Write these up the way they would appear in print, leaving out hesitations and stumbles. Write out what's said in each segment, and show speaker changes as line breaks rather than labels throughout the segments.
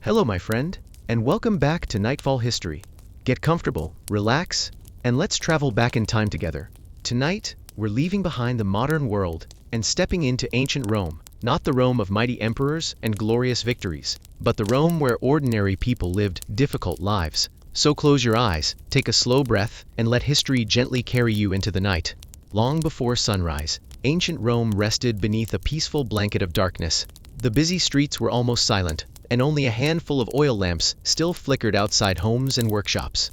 Hello, my friend, and welcome back to Nightfall History. Get comfortable, relax, and let's travel back in time together. Tonight, we're leaving behind the modern world and stepping into ancient Rome, not the Rome of mighty emperors and glorious victories, but the Rome where ordinary people lived difficult lives. So close your eyes, take a slow breath, and let history gently carry you into the night. Long before sunrise, ancient Rome rested beneath a peaceful blanket of darkness. The busy streets were almost silent, and only a handful of oil lamps still flickered outside homes and workshops.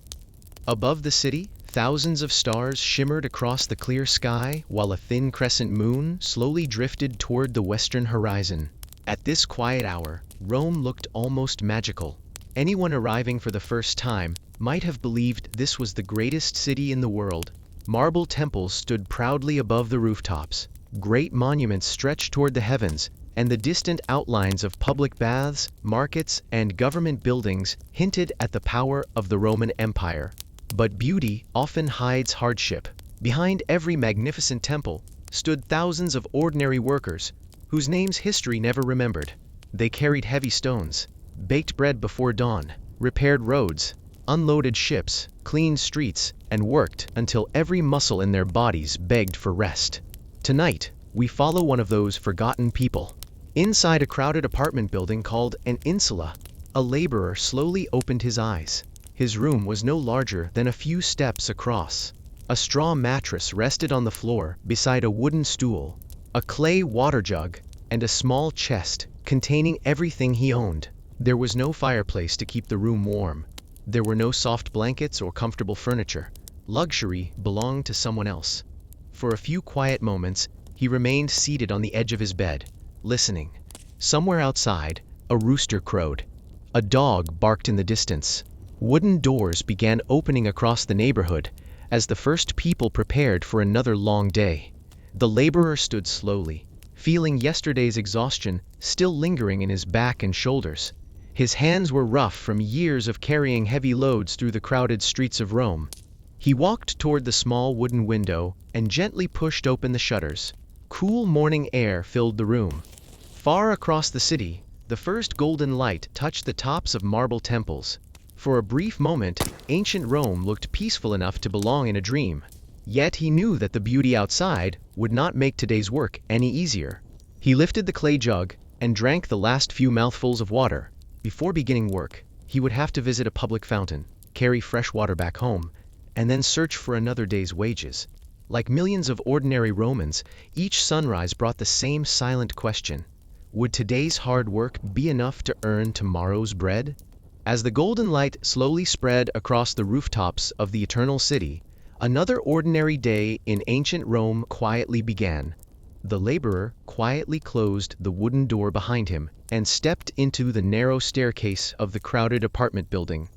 Above the city, thousands of stars shimmered across the clear sky, while a thin crescent moon slowly drifted toward the western horizon. At this quiet hour, Rome looked almost magical. Anyone arriving for the first time might have believed this was the greatest city in the world. Marble temples stood proudly above the rooftops. Great monuments stretched toward the heavens, and the distant outlines of public baths, markets, and government buildings hinted at the power of the Roman Empire. But beauty often hides hardship. Behind every magnificent temple stood thousands of ordinary workers, whose names history never remembered. They carried heavy stones, baked bread before dawn, repaired roads, unloaded ships, cleaned streets, and worked until every muscle in their bodies begged for rest. Tonight, we follow one of those forgotten people. Inside a crowded apartment building called an insula, a laborer slowly opened his eyes. His room was no larger than a few steps across. A straw mattress rested on the floor beside a wooden stool, a clay water jug, and a small chest containing everything he owned. There was no fireplace to keep the room warm. There were no soft blankets or comfortable furniture. Luxury belonged to someone else. For a few quiet moments, he remained seated on the edge of his bed, listening. Somewhere outside, a rooster crowed. A dog barked in the distance. Wooden doors began opening across the neighborhood as the first people prepared for another long day. The laborer stood slowly, feeling yesterday's exhaustion still lingering in his back and shoulders. His hands were rough from years of carrying heavy loads through the crowded streets of Rome. He walked toward the small wooden window and gently pushed open the shutters. Cool morning air filled the room. Far across the city, the first golden light touched the tops of marble temples. For a brief moment, ancient Rome looked peaceful enough to belong in a dream. Yet he knew that the beauty outside would not make today's work any easier. He lifted the clay jug and drank the last few mouthfuls of water. Before beginning work, he would have to visit a public fountain, carry fresh water back home, and then search for another day's wages. Like millions of ordinary Romans, each sunrise brought the same silent question: would today's hard work be enough to earn tomorrow's bread? As the golden light slowly spread across the rooftops of the eternal city, another ordinary day in ancient Rome quietly began. The laborer quietly closed the wooden door behind him and stepped into the narrow staircase of the crowded apartment building.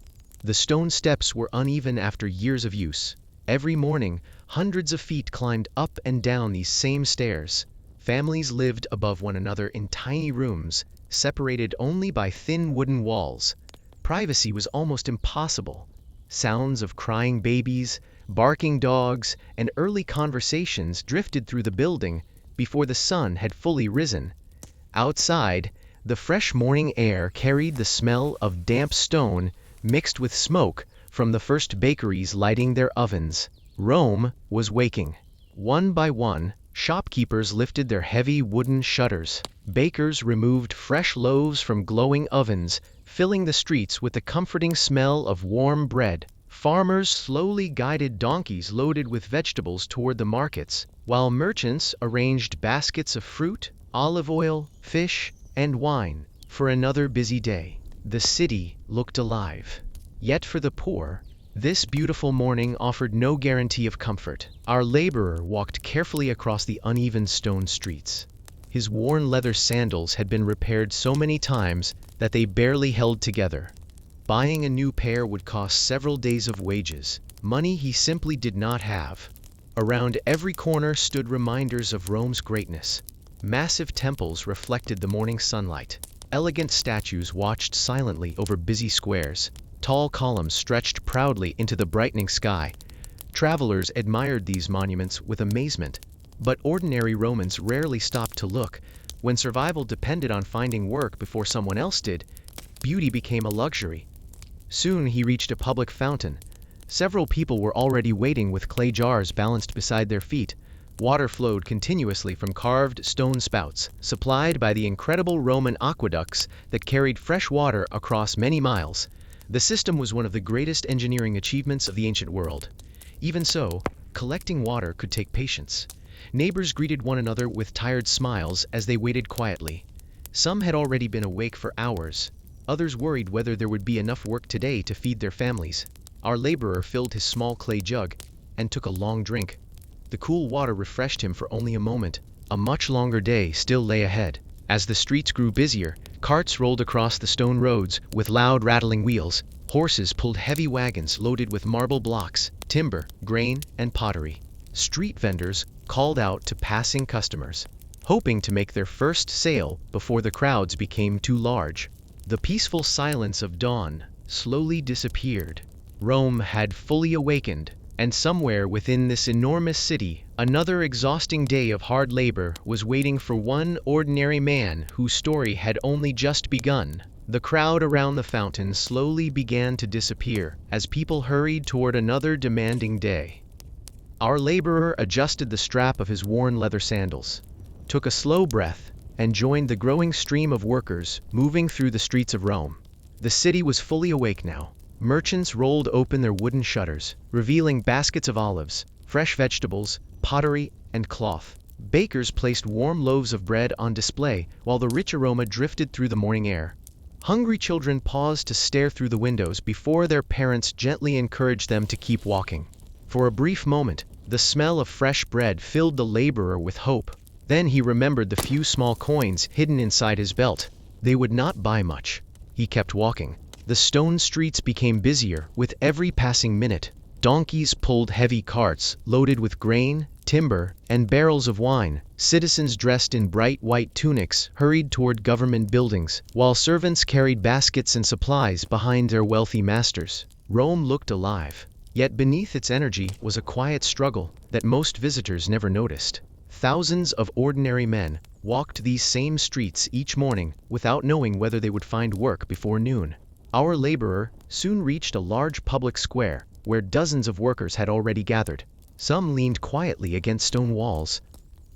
The stone steps were uneven after years of use. Every morning, hundreds of feet climbed up and down these same stairs. Families lived above one another in tiny rooms, separated only by thin wooden walls. Privacy was almost impossible. Sounds of crying babies, barking dogs, and early conversations drifted through the building before the sun had fully risen. Outside, the fresh morning air carried the smell of damp stone mixed with smoke from the first bakeries lighting their ovens. Rome was waking. One by one, shopkeepers lifted their heavy wooden shutters. Bakers removed fresh loaves from glowing ovens, filling the streets with the comforting smell of warm bread. Farmers slowly guided donkeys loaded with vegetables toward the markets, while merchants arranged baskets of fruit, olive oil, fish, and wine for another busy day. The city looked alive. Yet for the poor, this beautiful morning offered no guarantee of comfort. Our laborer walked carefully across the uneven stone streets. His worn leather sandals had been repaired so many times that they barely held together. Buying a new pair would cost several days of wages, money he simply did not have. Around every corner stood reminders of Rome's greatness. Massive temples reflected the morning sunlight. Elegant statues watched silently over busy squares. Tall columns stretched proudly into the brightening sky. Travelers admired these monuments with amazement, but ordinary Romans rarely stopped to look. When survival depended on finding work before someone else did, Beauty became a luxury. Soon he reached a public fountain. Several people were already waiting with clay jars balanced beside their feet. Water flowed continuously from carved stone spouts, supplied by the incredible Roman aqueducts that carried fresh water across many miles. The system was one of the greatest engineering achievements of the ancient world. Even so, collecting water could take patience. Neighbors greeted one another with tired smiles as they waited quietly. Some had already been awake for hours. Others worried whether there would be enough work today to feed their families. Our laborer filled his small clay jug and took a long drink. The cool water refreshed him for only a moment. A much longer day still lay ahead. As the streets grew busier, carts rolled across the stone roads with loud rattling wheels. Horses pulled heavy wagons loaded with marble blocks, timber, grain, and pottery. Street vendors called out to passing customers, hoping to make their first sale before the crowds became too large. The peaceful silence of dawn slowly disappeared. Rome had fully awakened, and somewhere within this enormous city, another exhausting day of hard labor was waiting for one ordinary man whose story had only just begun. The crowd around the fountain slowly began to disappear as people hurried toward another demanding day. Our laborer adjusted the strap of his worn leather sandals, took a slow breath, and joined the growing stream of workers moving through the streets of Rome. The city was fully awake now. Merchants rolled open their wooden shutters, revealing baskets of olives, fresh vegetables, pottery, and cloth. Bakers placed warm loaves of bread on display while the rich aroma drifted through the morning air. Hungry children paused to stare through the windows before their parents gently encouraged them to keep walking. For a brief moment, the smell of fresh bread filled the laborer with hope. Then he remembered the few small coins hidden inside his belt. They would not buy much. He kept walking. The stone streets became busier with every passing minute. Donkeys pulled heavy carts loaded with grain, timber, and barrels of wine. Citizens dressed in bright white tunics hurried toward government buildings, while servants carried baskets and supplies behind their wealthy masters. Rome looked alive, yet beneath its energy was a quiet struggle that most visitors never noticed. Thousands of ordinary men walked these same streets each morning without knowing whether they would find work before noon. Our laborer soon reached a large public square where dozens of workers had already gathered. Some leaned quietly against stone walls.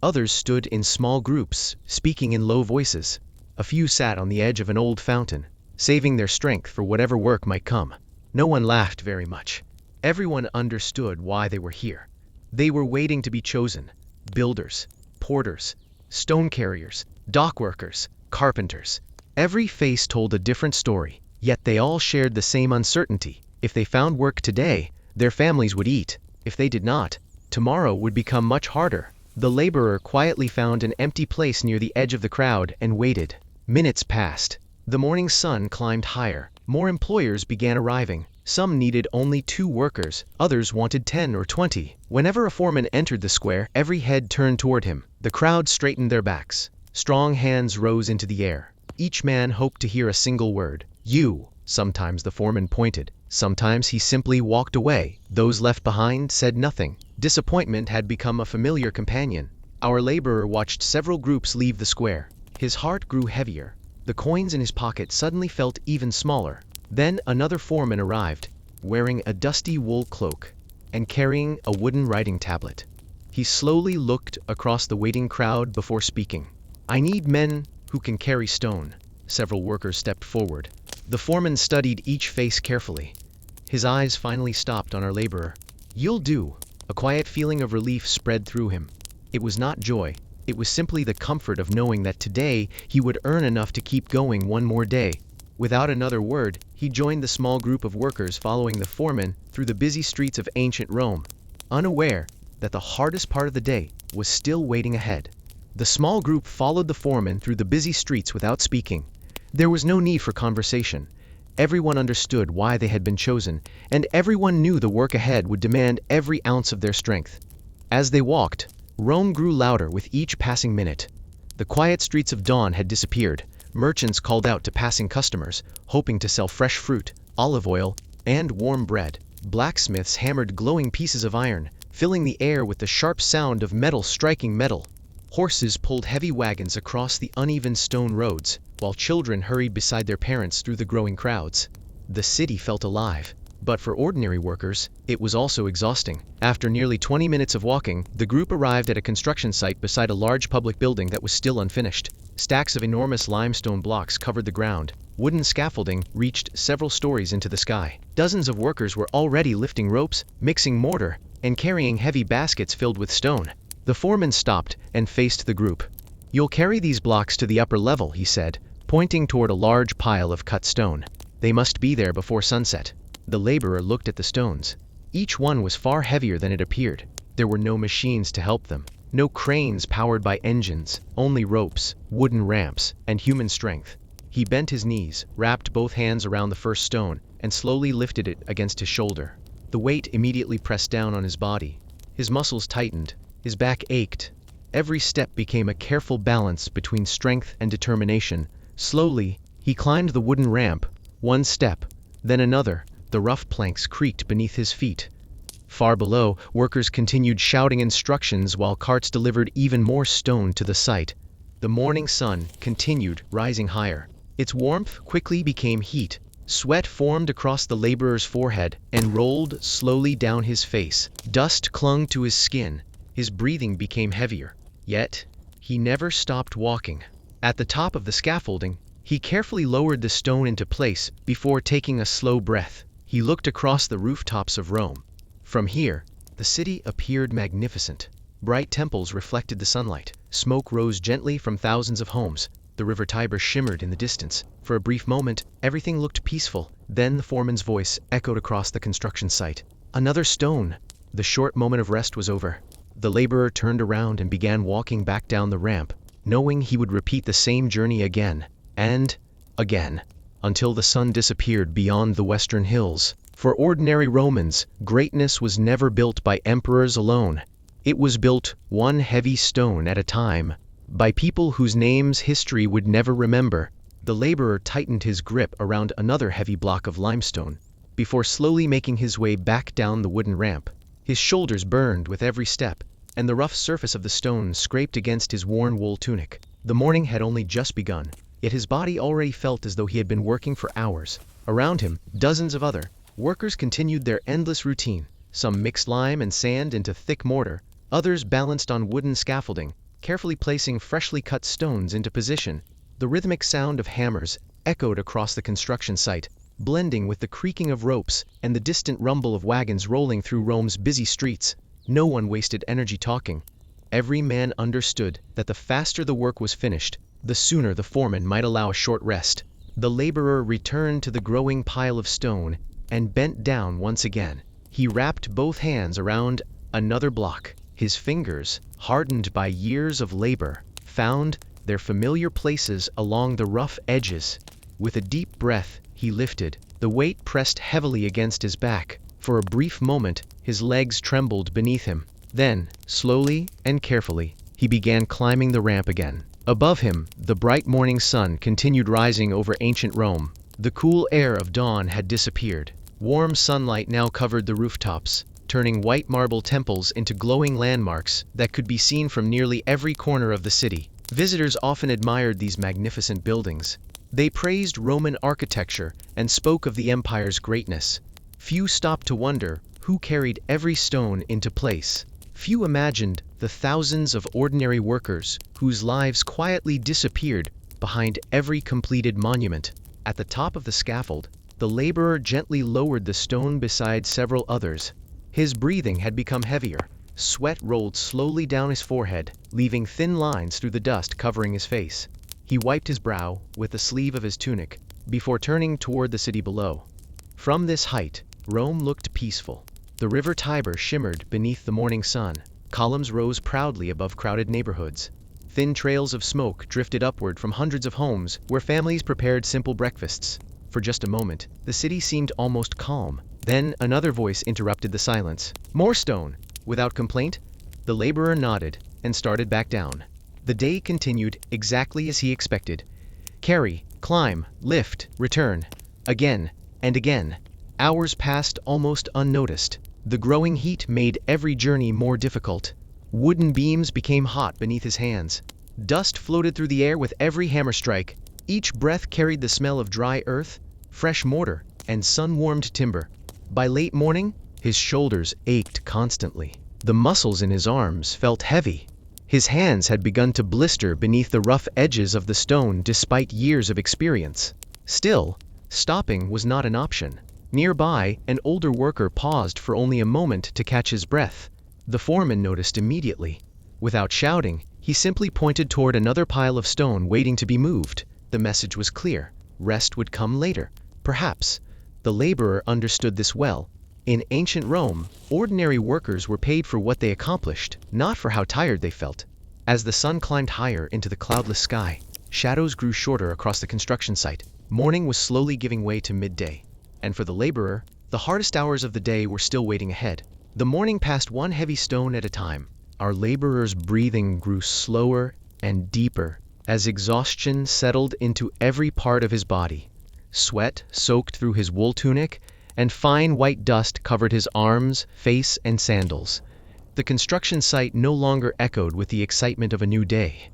Others stood in small groups, speaking in low voices. A few sat on the edge of an old fountain, saving their strength for whatever work might come. No one laughed very much. Everyone understood why they were here. They were waiting to be chosen. Builders, porters, stone carriers, dock workers, carpenters. Every face told a different story. Yet they all shared the same uncertainty. If they found work today, their families would eat. If they did not, tomorrow would become much harder. The laborer quietly found an empty place near the edge of the crowd and waited. Minutes passed. The morning sun climbed higher. More employers began arriving. Some needed only 2 workers, others wanted 10 or 20. Whenever a foreman entered the square, every head turned toward him. The crowd straightened their backs. Strong hands rose into the air. Each man hoped to hear a single word. You. Sometimes the foreman pointed. Sometimes he simply walked away. Those left behind said nothing. Disappointment had become a familiar companion. Our laborer watched several groups leave the square. His heart grew heavier. The coins in his pocket suddenly felt even smaller. Then another foreman arrived, wearing a dusty wool cloak and carrying a wooden writing tablet. He slowly looked across the waiting crowd before speaking. I need men who can carry stone. Several workers stepped forward. The foreman studied each face carefully. His eyes finally stopped on our laborer. You'll do. A quiet feeling of relief spread through him. It was not joy. It was simply the comfort of knowing that today he would earn enough to keep going one more day. Without another word, he joined the small group of workers following the foreman through the busy streets of ancient Rome, unaware that the hardest part of the day was still waiting ahead. The small group followed the foreman through the busy streets without speaking. There was no need for conversation. Everyone understood why they had been chosen, and everyone knew the work ahead would demand every ounce of their strength. As they walked, Rome grew louder with each passing minute. The quiet streets of dawn had disappeared. Merchants called out to passing customers, hoping to sell fresh fruit, olive oil, and warm bread. Blacksmiths hammered glowing pieces of iron, filling the air with the sharp sound of metal striking metal. Horses pulled heavy wagons across the uneven stone roads, while children hurried beside their parents through the growing crowds. The city felt alive. But for ordinary workers, it was also exhausting. After nearly 20 minutes of walking, the group arrived at a construction site beside a large public building that was still unfinished. Stacks of enormous limestone blocks covered the ground. Wooden scaffolding reached several stories into the sky. Dozens of workers were already lifting ropes, mixing mortar, and carrying heavy baskets filled with stone. The foreman stopped and faced the group. "You'll carry these blocks to the upper level," he said, pointing toward a large pile of cut stone. "They must be there before sunset." The laborer looked at the stones. Each one was far heavier than it appeared. There were no machines to help them, no cranes powered by engines, only ropes, wooden ramps, and human strength. He bent his knees, wrapped both hands around the first stone, and slowly lifted it against his shoulder. The weight immediately pressed down on his body. His muscles tightened, his back ached. Every step became a careful balance between strength and determination. Slowly, he climbed the wooden ramp, one step, then another. The rough planks creaked beneath his feet. Far below, workers continued shouting instructions while carts delivered even more stone to the site. The morning sun continued rising higher. Its warmth quickly became heat. Sweat formed across the laborer's forehead and rolled slowly down his face. Dust clung to his skin. His breathing became heavier. Yet, he never stopped walking. At the top of the scaffolding, he carefully lowered the stone into place before taking a slow breath. He looked across the rooftops of Rome. From here, the city appeared magnificent. Bright temples reflected the sunlight. Smoke rose gently from thousands of homes. The river Tiber shimmered in the distance. For a brief moment, everything looked peaceful. Then the foreman's voice echoed across the construction site. "Another stone!" The short moment of rest was over. The laborer turned around and began walking back down the ramp, knowing he would repeat the same journey again and again, until the sun disappeared beyond the western hills. For ordinary Romans, greatness was never built by emperors alone. It was built one heavy stone at a time, by people whose names history would never remember. The laborer tightened his grip around another heavy block of limestone, before slowly making his way back down the wooden ramp. His shoulders burned with every step, and the rough surface of the stone scraped against his worn wool tunic. The morning had only just begun, yet his body already felt as though he had been working for hours. Around him, dozens of other workers continued their endless routine. Some mixed lime and sand into thick mortar, others balanced on wooden scaffolding, carefully placing freshly cut stones into position. The rhythmic sound of hammers echoed across the construction site, blending with the creaking of ropes and the distant rumble of wagons rolling through Rome's busy streets. No one wasted energy talking. Every man understood that the faster the work was finished, the sooner the foreman might allow a short rest. The laborer returned to the growing pile of stone and bent down once again. He wrapped both hands around another block. His fingers, hardened by years of labor, found their familiar places along the rough edges. With a deep breath, he lifted. The weight pressed heavily against his back. For a brief moment, his legs trembled beneath him. Then, slowly and carefully, he began climbing the ramp again. Above him, the bright morning sun continued rising over ancient Rome. The cool air of dawn had disappeared. Warm sunlight now covered the rooftops, turning white marble temples into glowing landmarks that could be seen from nearly every corner of the city. Visitors often admired these magnificent buildings. They praised Roman architecture and spoke of the empire's greatness. Few stopped to wonder who carried every stone into place. Few imagined the thousands of ordinary workers whose lives quietly disappeared behind every completed monument. At the top of the scaffold, the laborer gently lowered the stone beside several others. His breathing had become heavier. Sweat rolled slowly down his forehead, leaving thin lines through the dust covering his face. He wiped his brow with the sleeve of his tunic before turning toward the city below. From this height, Rome looked peaceful. The river Tiber shimmered beneath the morning sun. Columns rose proudly above crowded neighborhoods. Thin trails of smoke drifted upward from hundreds of homes where families prepared simple breakfasts. For just a moment, the city seemed almost calm. Then another voice interrupted the silence. "More stone!" Without complaint, the laborer nodded and started back down. The day continued exactly as he expected. Carry, climb, lift, return. Again and again. Hours passed almost unnoticed. The growing heat made every journey more difficult. Wooden beams became hot beneath his hands. Dust floated through the air with every hammer strike. Each breath carried the smell of dry earth, fresh mortar, and sun-warmed timber. By late morning, his shoulders ached constantly. The muscles in his arms felt heavy. His hands had begun to blister beneath the rough edges of the stone despite years of experience. Still, stopping was not an option. Nearby, an older worker paused for only a moment to catch his breath. The foreman noticed immediately. Without shouting, he simply pointed toward another pile of stone waiting to be moved. The message was clear. Rest would come later. Perhaps. The laborer understood this well. In ancient Rome, ordinary workers were paid for what they accomplished, not for how tired they felt. As the sun climbed higher into the cloudless sky, shadows grew shorter across the construction site. Morning was slowly giving way to midday. And for the laborer, the hardest hours of the day were still waiting ahead. The morning passed one heavy stone at a time. Our laborer's breathing grew slower and deeper as exhaustion settled into every part of his body. Sweat soaked through his wool tunic, and fine white dust covered his arms, face, and sandals. The construction site no longer echoed with the excitement of a new day.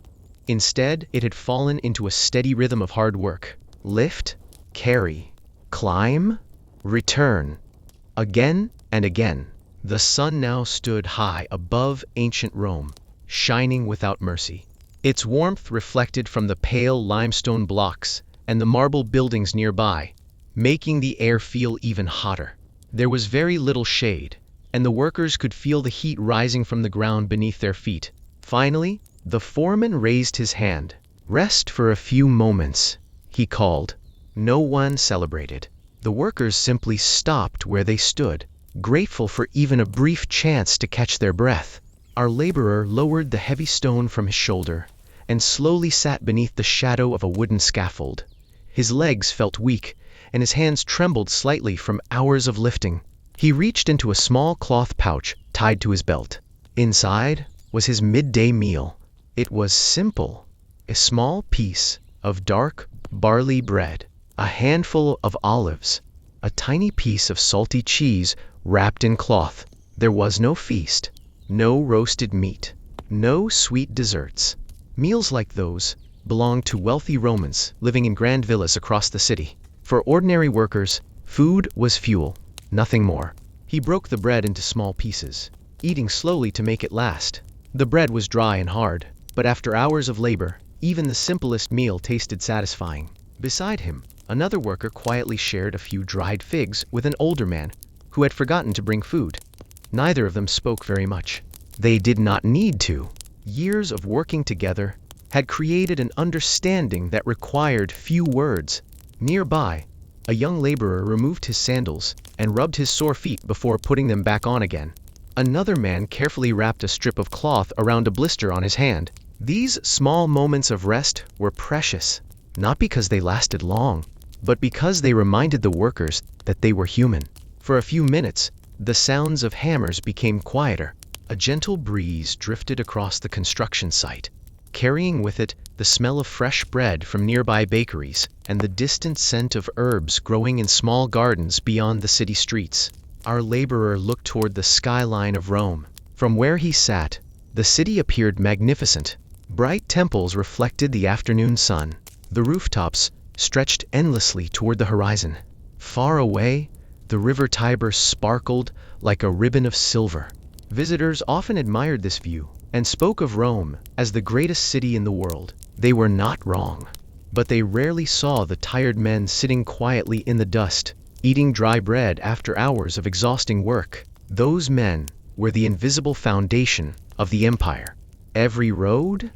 Instead, it had fallen into a steady rhythm of hard work. Lift, carry, climb, return. Again and again. The sun now stood high above ancient Rome, shining without mercy. Its warmth reflected from the pale limestone blocks and the marble buildings nearby, making the air feel even hotter. There was very little shade, and the workers could feel the heat rising from the ground beneath their feet. Finally, the foreman raised his hand. "Rest for a few moments," he called. No one celebrated. The workers simply stopped where they stood, grateful for even a brief chance to catch their breath. Our laborer lowered the heavy stone from his shoulder and slowly sat beneath the shadow of a wooden scaffold. His legs felt weak, and his hands trembled slightly from hours of lifting. He reached into a small cloth pouch tied to his belt. Inside was his midday meal. It was simple: a small piece of dark barley bread, a handful of olives, a tiny piece of salty cheese wrapped in cloth. There was no feast, no roasted meat, no sweet desserts. Meals like those belonged to wealthy Romans living in grand villas across the city. For ordinary workers, food was fuel, nothing more. He broke the bread into small pieces, eating slowly to make it last. The bread was dry and hard, but after hours of labor, even the simplest meal tasted satisfying. Beside him, another worker quietly shared a few dried figs with an older man who had forgotten to bring food. Neither of them spoke very much. They did not need to. Years of working together had created an understanding that required few words. Nearby, a young laborer removed his sandals and rubbed his sore feet before putting them back on again. Another man carefully wrapped a strip of cloth around a blister on his hand. These small moments of rest were precious, not because they lasted long, but because they reminded the workers that they were human. For a few minutes, the sounds of hammers became quieter. A gentle breeze drifted across the construction site, carrying with it the smell of fresh bread from nearby bakeries and the distant scent of herbs growing in small gardens beyond the city streets. Our laborer looked toward the skyline of Rome. From where he sat, the city appeared magnificent. Bright temples reflected the afternoon sun. The rooftops stretched endlessly toward the horizon. Far away, the river Tiber sparkled like a ribbon of silver. Visitors often admired this view and spoke of Rome as the greatest city in the world. They were not wrong, but they rarely saw the tired men sitting quietly in the dust, eating dry bread after hours of exhausting work. Those men were the invisible foundation of the empire. Every road,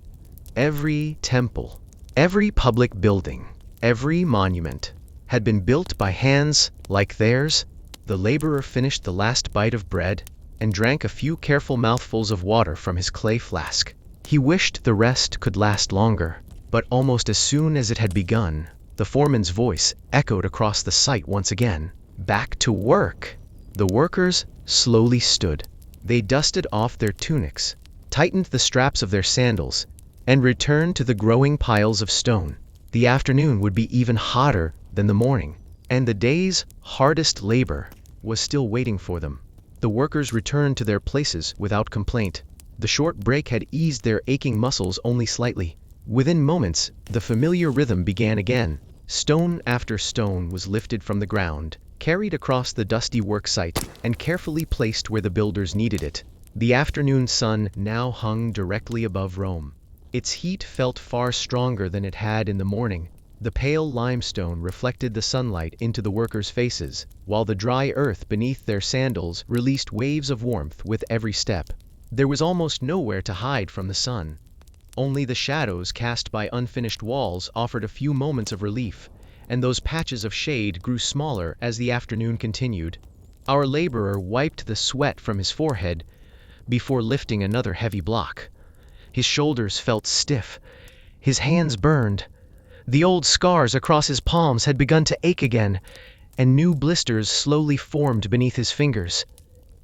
every temple, every public building, every monument had been built by hands like theirs. The laborer finished the last bite of bread and drank a few careful mouthfuls of water from his clay flask. He wished the rest could last longer, but almost as soon as it had begun, the foreman's voice echoed across the site once again. "Back to work!" The workers slowly stood. They dusted off their tunics, tightened the straps of their sandals, and returned to the growing piles of stone. The afternoon would be even hotter than the morning, and the day's hardest labor was still waiting for them. The workers returned to their places without complaint. The short break had eased their aching muscles only slightly. Within moments, the familiar rhythm began again. Stone after stone was lifted from the ground, carried across the dusty worksite, and carefully placed where the builders needed it. The afternoon sun now hung directly above Rome. Its heat felt far stronger than it had in the morning. The pale limestone reflected the sunlight into the workers' faces, while the dry earth beneath their sandals released waves of warmth with every step. There was almost nowhere to hide from the sun. Only the shadows cast by unfinished walls offered a few moments of relief, and those patches of shade grew smaller as the afternoon continued. Our laborer wiped the sweat from his forehead before lifting another heavy block. His shoulders felt stiff, his hands burned. The old scars across his palms had begun to ache again, and new blisters slowly formed beneath his fingers.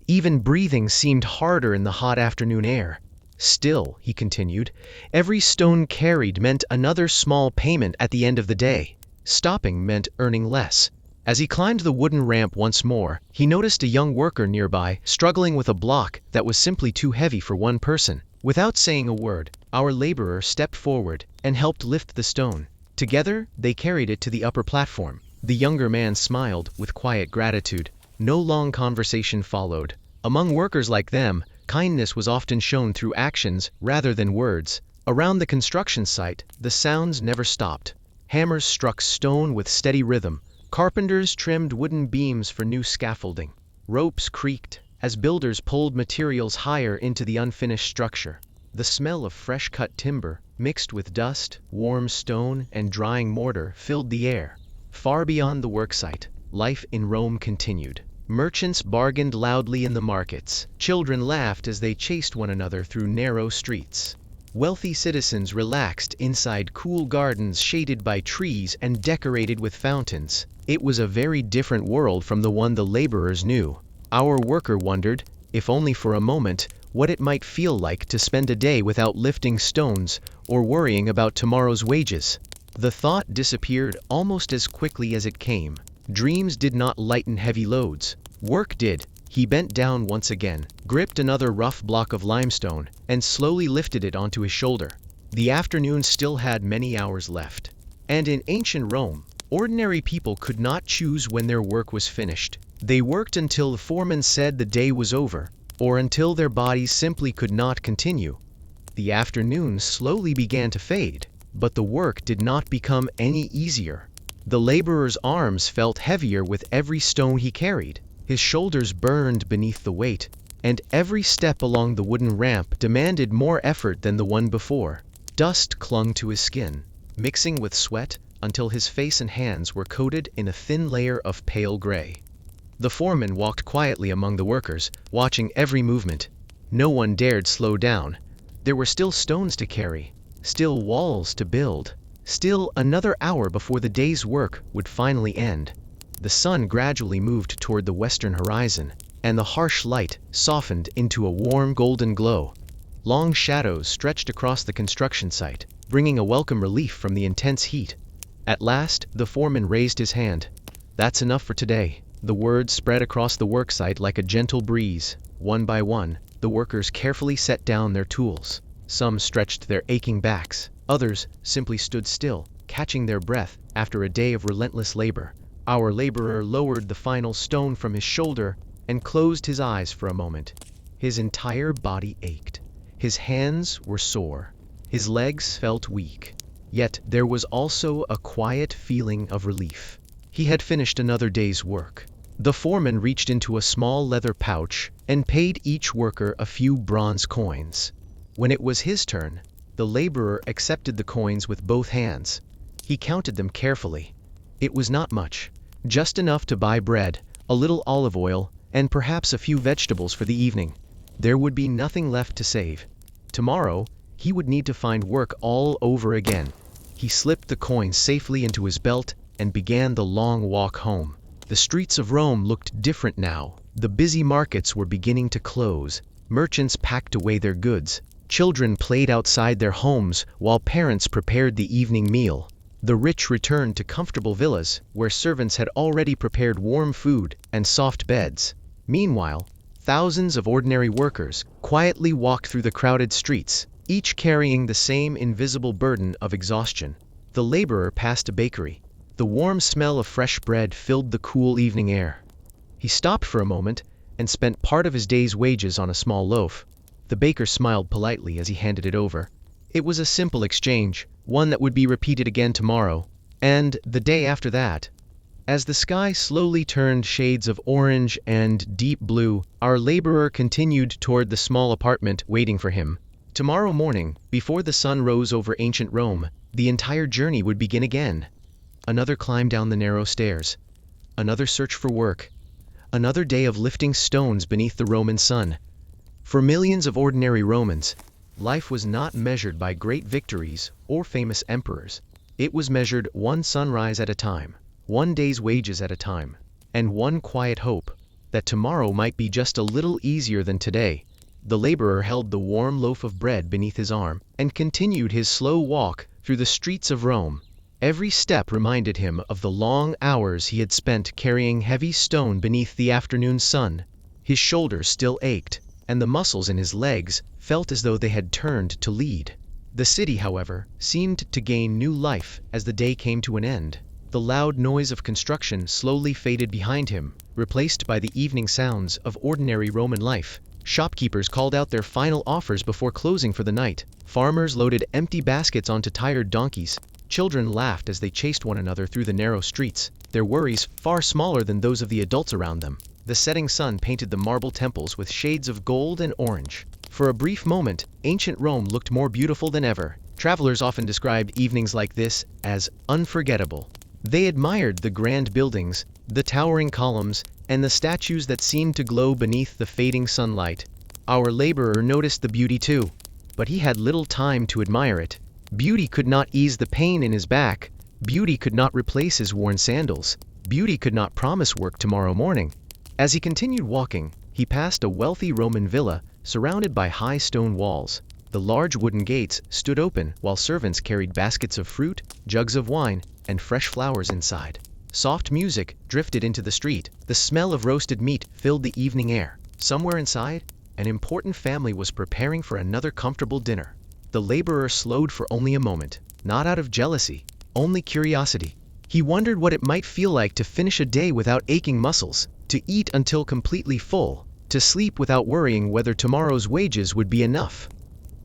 Even breathing seemed harder in the hot afternoon air. Still, he continued, every stone carried meant another small payment at the end of the day. Stopping meant earning less. As he climbed the wooden ramp once more, he noticed a young worker nearby, struggling with a block that was simply too heavy for one person. Without saying a word, our laborer stepped forward and helped lift the stone. Together, they carried it to the upper platform. The younger man smiled with quiet gratitude. No long conversation followed. Among workers like them, kindness was often shown through actions rather than words. Around the construction site, the sounds never stopped. Hammers struck stone with steady rhythm. Carpenters trimmed wooden beams for new scaffolding. Ropes creaked as builders pulled materials higher into the unfinished structure. The smell of fresh-cut timber, mixed with dust, warm stone, and drying mortar, filled the air. Far beyond the worksite, life in Rome continued. Merchants bargained loudly in the markets. Children laughed as they chased one another through narrow streets. Wealthy citizens relaxed inside cool gardens shaded by trees and decorated with fountains. It was a very different world from the one the laborers knew. Our worker wondered, if only for a moment, what it might feel like to spend a day without lifting stones or worrying about tomorrow's wages. The thought disappeared almost as quickly as it came. Dreams did not lighten heavy loads. Work did. He bent down once again, gripped another rough block of limestone, and slowly lifted it onto his shoulder. The afternoon still had many hours left. And in ancient Rome, ordinary people could not choose when their work was finished. They worked until the foreman said the day was over, or until their bodies simply could not continue. The afternoon slowly began to fade, but the work did not become any easier. The laborer's arms felt heavier with every stone he carried. His shoulders burned beneath the weight, and every step along the wooden ramp demanded more effort than the one before. Dust clung to his skin, mixing with sweat until his face and hands were coated in a thin layer of pale gray. The foreman walked quietly among the workers, watching every movement. No one dared slow down. There were still stones to carry, still walls to build, still another hour before the day's work would finally end. The sun gradually moved toward the western horizon, and the harsh light softened into a warm golden glow. Long shadows stretched across the construction site, bringing a welcome relief from the intense heat. At last, the foreman raised his hand. "That's enough for today." The words spread across the worksite like a gentle breeze. One by one, the workers carefully set down their tools. Some stretched their aching backs. Others simply stood still, catching their breath after a day of relentless labor. Our laborer lowered the final stone from his shoulder and closed his eyes for a moment. His entire body ached. His hands were sore. His legs felt weak. Yet there was also a quiet feeling of relief. He had finished another day's work. The foreman reached into a small leather pouch and paid each worker a few bronze coins. When it was his turn, the laborer accepted the coins with both hands. He counted them carefully. It was not much, just enough to buy bread, a little olive oil, and perhaps a few vegetables for the evening. There would be nothing left to save. Tomorrow, he would need to find work all over again. He slipped the coins safely into his belt and began the long walk home. The streets of Rome looked different now. The busy markets were beginning to close. Merchants packed away their goods. Children played outside their homes while parents prepared the evening meal. The rich returned to comfortable villas where servants had already prepared warm food and soft beds. Meanwhile, Thousands of ordinary workers quietly walked through the crowded streets, each carrying the same invisible burden of exhaustion. The laborer passed a bakery. The warm smell of fresh bread filled the cool evening air. He stopped for a moment and spent part of his day's wages on a small loaf. The baker smiled politely as he handed it over. It was a simple exchange, one that would be repeated again tomorrow, and the day after that. As the sky slowly turned shades of orange and deep blue, our laborer continued toward the small apartment waiting for him. Tomorrow morning, before the sun rose over ancient Rome, the entire journey would begin again. Another climb down the narrow stairs. Another search for work. Another day of lifting stones beneath the Roman sun. For millions of ordinary Romans, life was not measured by great victories or famous emperors. It was measured one sunrise at a time, one day's wages at a time, and one quiet hope that tomorrow might be just a little easier than today. The laborer held the warm loaf of bread beneath his arm and continued his slow walk through the streets of Rome. Every step reminded him of the long hours he had spent carrying heavy stone beneath the afternoon sun. His shoulders still ached, and the muscles in his legs felt as though they had turned to lead. The city, however, seemed to gain new life as the day came to an end. The loud noise of construction slowly faded behind him, replaced by the evening sounds of ordinary Roman life. Shopkeepers called out their final offers before closing for the night. Farmers loaded empty baskets onto tired donkeys. Children laughed as they chased one another through the narrow streets, their worries far smaller than those of the adults around them. The setting sun painted the marble temples with shades of gold and orange. For a brief moment, ancient Rome looked more beautiful than ever. Travelers often described evenings like this as unforgettable. They admired the grand buildings, the towering columns, and the statues that seemed to glow beneath the fading sunlight. Our laborer noticed the beauty too, but he had little time to admire it. Beauty could not ease the pain in his back. Beauty could not replace his worn sandals. Beauty could not promise work tomorrow morning. As he continued walking, he passed a wealthy Roman villa surrounded by high stone walls. The large wooden gates stood open while servants carried baskets of fruit, jugs of wine, and fresh flowers inside. Soft music drifted into the street. The smell of roasted meat filled the evening air. Somewhere inside, an important family was preparing for another comfortable dinner. The laborer slowed for only a moment, not out of jealousy, only curiosity. He wondered what it might feel like to finish a day without aching muscles, to eat until completely full, to sleep without worrying whether tomorrow's wages would be enough.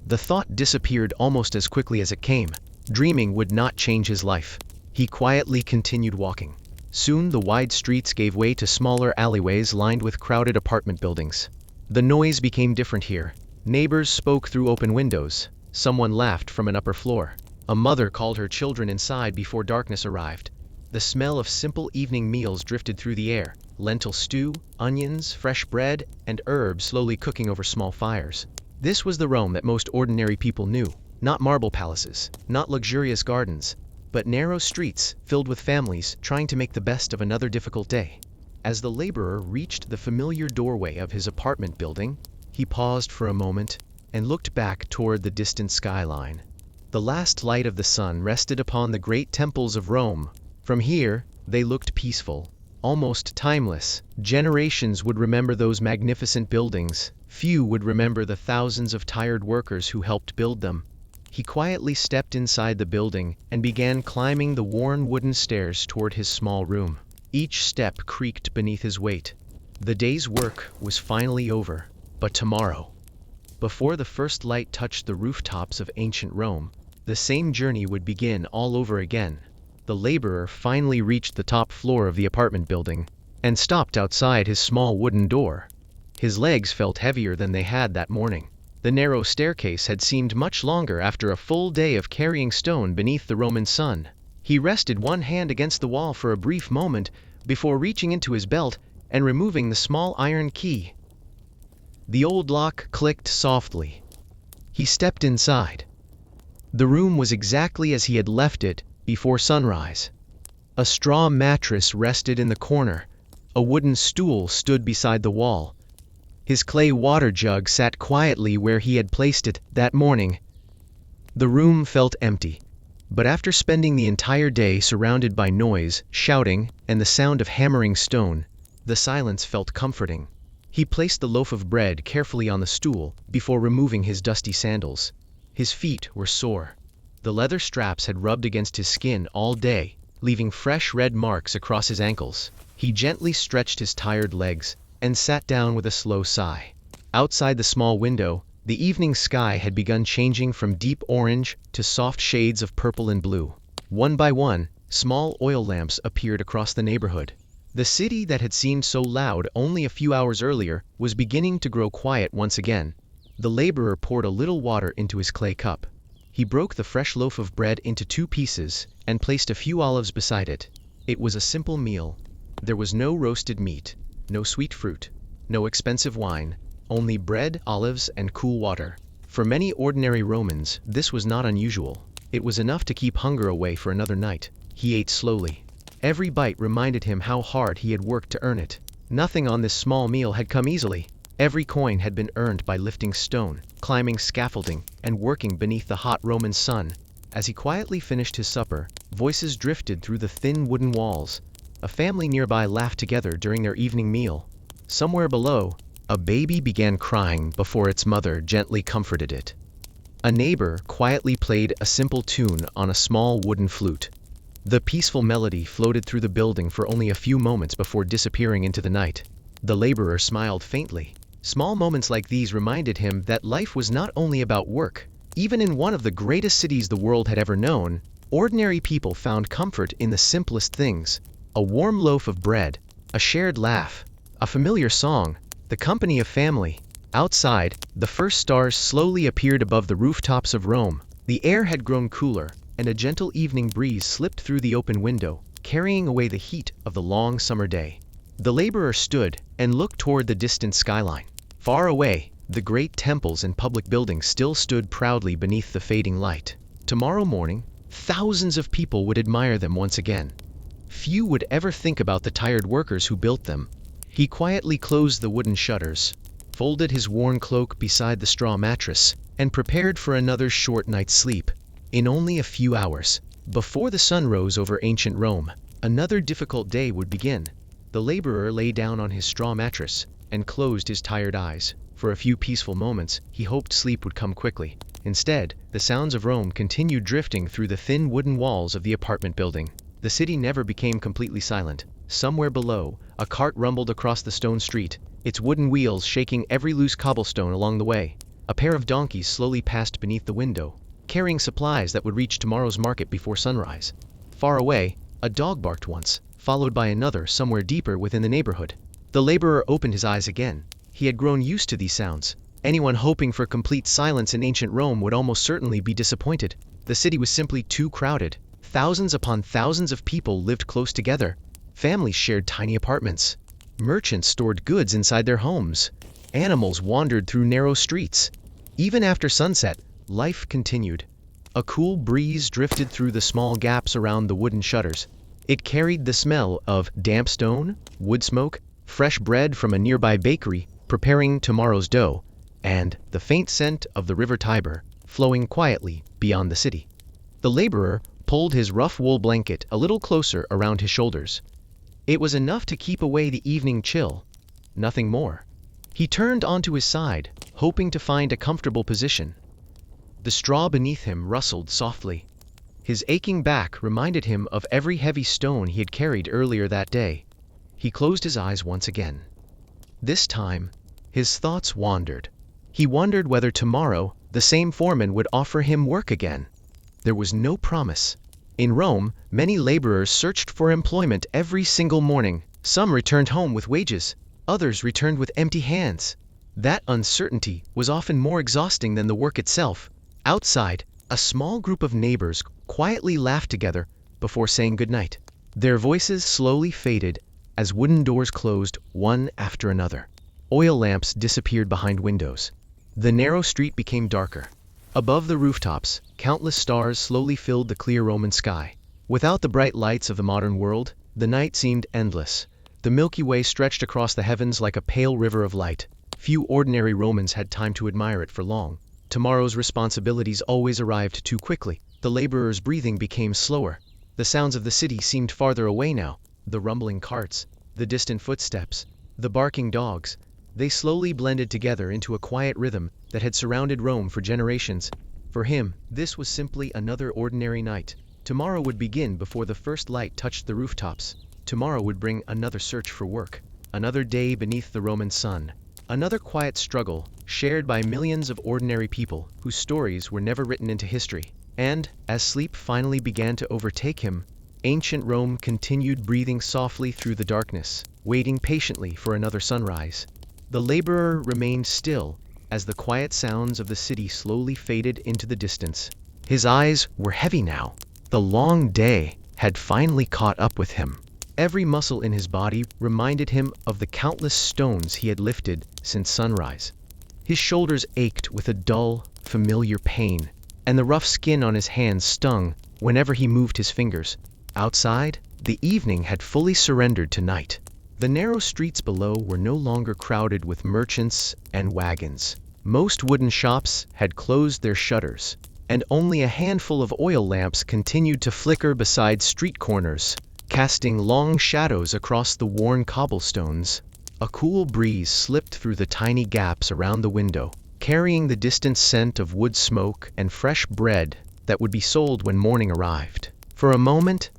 The thought disappeared almost as quickly as it came. Dreaming would not change his life. He quietly continued walking. Soon the wide streets gave way to smaller alleyways lined with crowded apartment buildings. The noise became different here. Neighbors spoke through open windows. Someone laughed from an upper floor. A mother called her children inside before darkness arrived. The smell of simple evening meals drifted through the air. Lentil stew, onions, fresh bread, and herbs slowly cooking over small fires. This was the Rome that most ordinary people knew. Not marble palaces, not luxurious gardens, but narrow streets filled with families trying to make the best of another difficult day. As the laborer reached the familiar doorway of his apartment building, he paused for a moment and looked back toward the distant skyline. The last light of the sun rested upon the great temples of Rome. From here, they looked peaceful, almost timeless. Generations would remember those magnificent buildings. Few would remember the thousands of tired workers who helped build them. He quietly stepped inside the building and began climbing the worn wooden stairs toward his small room. Each step creaked beneath his weight. The day's work was finally over, but tomorrow, before the first light touched the rooftops of ancient Rome, the same journey would begin all over again. The laborer finally reached the top floor of the apartment building and stopped outside his small wooden door. His legs felt heavier than they had that morning. The narrow staircase had seemed much longer after a full day of carrying stone beneath the Roman sun. He rested one hand against the wall for a brief moment before reaching into his belt and removing the small iron key. The old lock clicked softly. He stepped inside. The room was exactly as he had left it before sunrise. A straw mattress rested in the corner. A wooden stool stood beside the wall. His clay water jug sat quietly where he had placed it that morning. The room felt empty, but after spending the entire day surrounded by noise, shouting, and the sound of hammering stone, the silence felt comforting. He placed the loaf of bread carefully on the stool before removing his dusty sandals. His feet were sore. The leather straps had rubbed against his skin all day, leaving fresh red marks across his ankles. He gently stretched his tired legs and sat down with a slow sigh. Outside the small window, the evening sky had begun changing from deep orange to soft shades of purple and blue. One by one, small oil lamps appeared across the neighborhood. The city that had seemed so loud only a few hours earlier was beginning to grow quiet once again. The laborer poured a little water into his clay cup. He broke the fresh loaf of bread into 2 pieces and placed a few olives beside it. It was a simple meal. There was no roasted meat, no sweet fruit, no expensive wine, only bread, olives, and cool water. For many ordinary Romans, this was not unusual. It was enough to keep hunger away for another night. He ate slowly. Every bite reminded him how hard he had worked to earn it. Nothing on this small meal had come easily. Every coin had been earned by lifting stone, climbing scaffolding, and working beneath the hot Roman sun. As he quietly finished his supper, voices drifted through the thin wooden walls. A family nearby laughed together during their evening meal. Somewhere below, a baby began crying before its mother gently comforted it. A neighbor quietly played a simple tune on a small wooden flute. The peaceful melody floated through the building for only a few moments before disappearing into the night. The laborer smiled faintly. Small moments like these reminded him that life was not only about work. Even in one of the greatest cities the world had ever known, ordinary people found comfort in the simplest things. A warm loaf of bread, a shared laugh, a familiar song, the company of family. Outside, the first stars slowly appeared above the rooftops of Rome. The air had grown cooler, and a gentle evening breeze slipped through the open window, carrying away the heat of the long summer day. The laborer stood and looked toward the distant skyline. Far away, the great temples and public buildings still stood proudly beneath the fading light. Tomorrow morning, thousands of people would admire them once again. Few would ever think about the tired workers who built them. He quietly closed the wooden shutters, folded his worn cloak beside the straw mattress, and prepared for another short night's sleep. In only a few hours, before the sun rose over ancient Rome, another difficult day would begin. The laborer lay down on his straw mattress and closed his tired eyes. For a few peaceful moments, he hoped sleep would come quickly. Instead, the sounds of Rome continued drifting through the thin wooden walls of the apartment building. The city never became completely silent. Somewhere below, a cart rumbled across the stone street, its wooden wheels shaking every loose cobblestone along the way. A pair of donkeys slowly passed beneath the window, carrying supplies that would reach tomorrow's market before sunrise. Far away, a dog barked once, followed by another somewhere deeper within the neighborhood. The laborer opened his eyes again. He had grown used to these sounds. Anyone hoping for complete silence in ancient Rome would almost certainly be disappointed. The city was simply too crowded. Thousands upon thousands of people lived close together. Families shared tiny apartments. Merchants stored goods inside their homes. Animals wandered through narrow streets. Even after sunset, life continued. A cool breeze drifted through the small gaps around the wooden shutters. It carried the smell of damp stone, wood smoke, fresh bread from a nearby bakery preparing tomorrow's dough, and the faint scent of the river Tiber flowing quietly beyond the city. The laborer pulled his rough wool blanket a little closer around his shoulders. It was enough to keep away the evening chill, nothing more. He turned onto his side, hoping to find a comfortable position. The straw beneath him rustled softly. His aching back reminded him of every heavy stone he had carried earlier that day. He closed his eyes once again. This time, his thoughts wandered. He wondered whether tomorrow the same foreman would offer him work again. There was no promise. In Rome, many laborers searched for employment every single morning. Some returned home with wages, others returned with empty hands. That uncertainty was often more exhausting than the work itself. Outside, a small group of neighbors quietly laughed together before saying goodnight. Their voices slowly faded as wooden doors closed one after another. Oil lamps disappeared behind windows. The narrow street became darker. Above the rooftops, countless stars slowly filled the clear Roman sky. Without the bright lights of the modern world, the night seemed endless. The Milky Way stretched across the heavens like a pale river of light. Few ordinary Romans had time to admire it for long. Tomorrow's responsibilities always arrived too quickly. The laborer's breathing became slower. The sounds of the city seemed farther away now. The rumbling carts, the distant footsteps, the barking dogs. They slowly blended together into a quiet rhythm that had surrounded Rome for generations. For him, this was simply another ordinary night. Tomorrow would begin before the first light touched the rooftops. Tomorrow would bring another search for work, another day beneath the Roman sun, another quiet struggle shared by millions of ordinary people whose stories were never written into history. And, as sleep finally began to overtake him, ancient Rome continued breathing softly through the darkness, waiting patiently for another sunrise. The laborer remained still as the quiet sounds of the city slowly faded into the distance. His eyes were heavy now. The long day had finally caught up with him. Every muscle in his body reminded him of the countless stones he had lifted since sunrise. His shoulders ached with a dull, familiar pain, and the rough skin on his hands stung whenever he moved his fingers. Outside, the evening had fully surrendered to night. The narrow streets below were no longer crowded with merchants and wagons. Most wooden shops had closed their shutters, and only a handful of oil lamps continued to flicker beside street corners, casting long shadows across the worn cobblestones. A cool breeze slipped through the tiny gaps around the window, carrying the distant scent of wood smoke and fresh bread that would be sold when morning arrived. For a moment,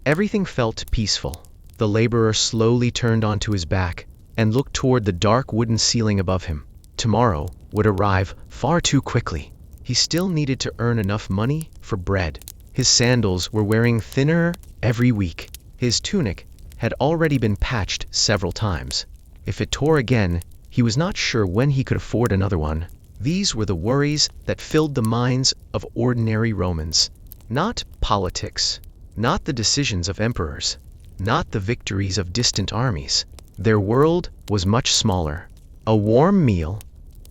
everything felt peaceful. The laborer slowly turned onto his back and looked toward the dark wooden ceiling above him. Tomorrow would arrive far too quickly. He still needed to earn enough money for bread. His sandals were wearing thinner every week. His tunic had already been patched several times. If it tore again, he was not sure when he could afford another one. These were the worries that filled the minds of ordinary Romans. Not politics, not the decisions of emperors, not the victories of distant armies. Their world was much smaller. A warm meal,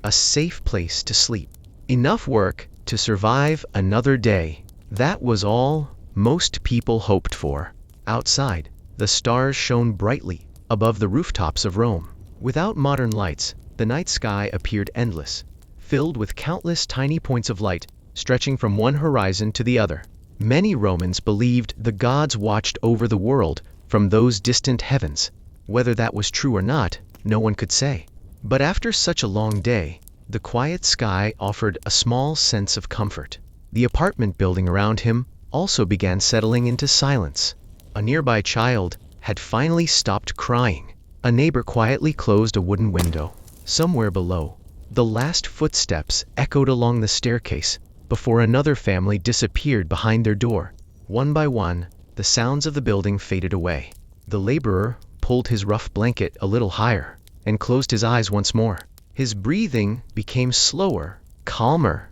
a safe place to sleep, enough work to survive another day. That was all most people hoped for. Outside, the stars shone brightly above the rooftops of Rome. Without modern lights, the night sky appeared endless, filled with countless tiny points of light stretching from one horizon to the other. Many Romans believed the gods watched over the world from those distant heavens. Whether that was true or not, no one could say. But after such a long day, the quiet sky offered a small sense of comfort. The apartment building around him also began settling into silence. A nearby child had finally stopped crying. A neighbor quietly closed a wooden window. Somewhere below, the last footsteps echoed along the staircase before another family disappeared behind their door. One by one, the sounds of the building faded away. The laborer pulled his rough blanket a little higher and closed his eyes once more. His breathing became slower, calmer,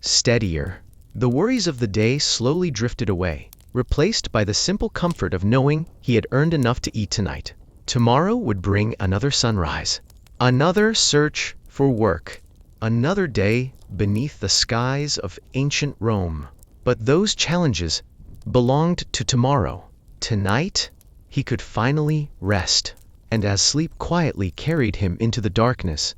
steadier. The worries of the day slowly drifted away, replaced by the simple comfort of knowing he had earned enough to eat tonight. Tomorrow would bring another sunrise, another search for work, another day beneath the skies of ancient Rome. But those challenges belonged to tomorrow. Tonight, he could finally rest. And as sleep quietly carried him into the darkness,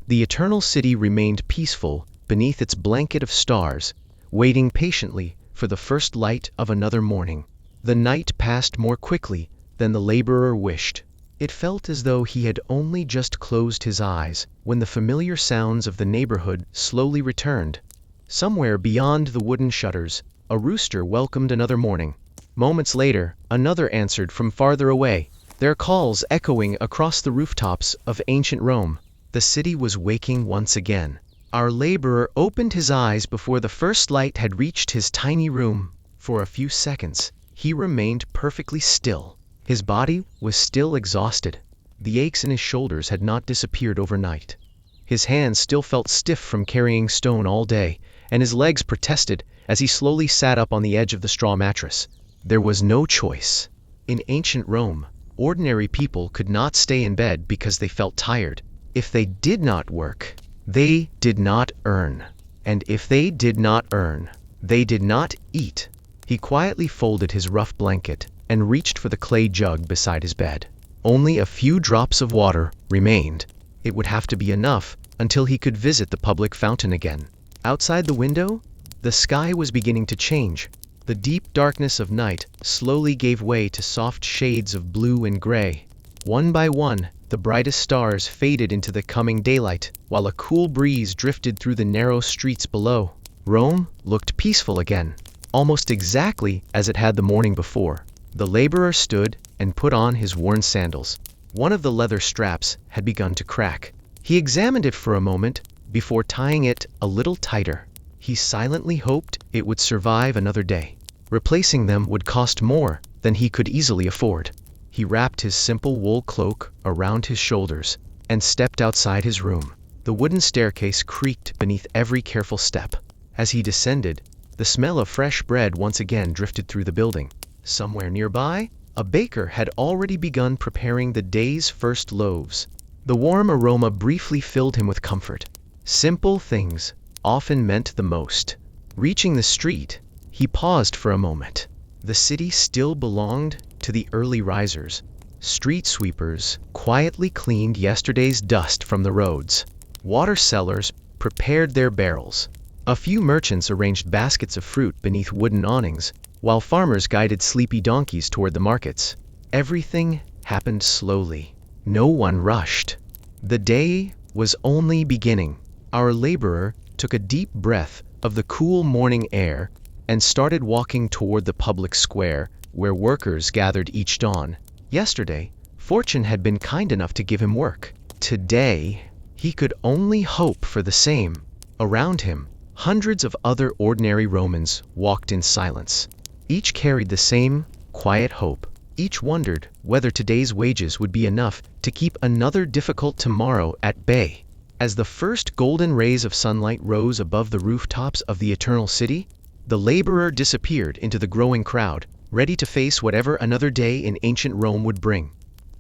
the eternal city remained peaceful beneath its blanket of stars, waiting patiently for the first light of another morning. The night passed more quickly than the laborer wished. It felt as though he had only just closed his eyes when the familiar sounds of the neighborhood slowly returned. Somewhere beyond the wooden shutters, a rooster welcomed another morning. Moments later, another answered from farther away, their calls echoing across the rooftops of ancient Rome. The city was waking once again. Our laborer opened his eyes before the first light had reached his tiny room. For a few seconds, he remained perfectly still. His body was still exhausted. The aches in his shoulders had not disappeared overnight. His hands still felt stiff from carrying stone all day, and his legs protested as he slowly sat up on the edge of the straw mattress. There was no choice. In ancient Rome, ordinary people could not stay in bed because they felt tired. If they did not work, they did not earn. And if they did not earn, they did not eat. He quietly folded his rough blanket and reached for the clay jug beside his bed. Only a few drops of water remained. It would have to be enough until he could visit the public fountain again. Outside the window, the sky was beginning to change. The deep darkness of night slowly gave way to soft shades of blue and gray. One by one, The brightest stars faded into the coming daylight, while a cool breeze drifted through the narrow streets below. Rome looked peaceful again, almost exactly as it had the morning before. The laborer stood and put on his worn sandals. One of the leather straps had begun to crack. He examined it for a moment before tying it a little tighter. He silently hoped it would survive another day. Replacing them would cost more than he could easily afford. He wrapped his simple wool cloak around his shoulders and stepped outside his room. The wooden staircase creaked beneath every careful step. As he descended, the smell of fresh bread once again drifted through the building. Somewhere nearby, a baker had already begun preparing the day's first loaves. The warm aroma briefly filled him with comfort. Simple things often meant the most. Reaching the street, he paused for a moment. The city still belonged to the early risers. Street sweepers quietly cleaned yesterday's dust from the roads. Water sellers prepared their barrels. A few merchants arranged baskets of fruit beneath wooden awnings, while farmers guided sleepy donkeys toward the markets. Everything happened slowly. No one rushed. The day was only beginning. Our laborer took a deep breath of the cool morning air and started walking toward the public square where workers gathered each dawn. Yesterday, fortune had been kind enough to give him work. Today, he could only hope for the same. Around him, hundreds of other ordinary Romans walked in silence. Each carried the same quiet hope. Each wondered whether today's wages would be enough to keep another difficult tomorrow at bay. As the first golden rays of sunlight rose above the rooftops of the eternal city, the laborer disappeared into the growing crowd, ready to face whatever another day in ancient Rome would bring.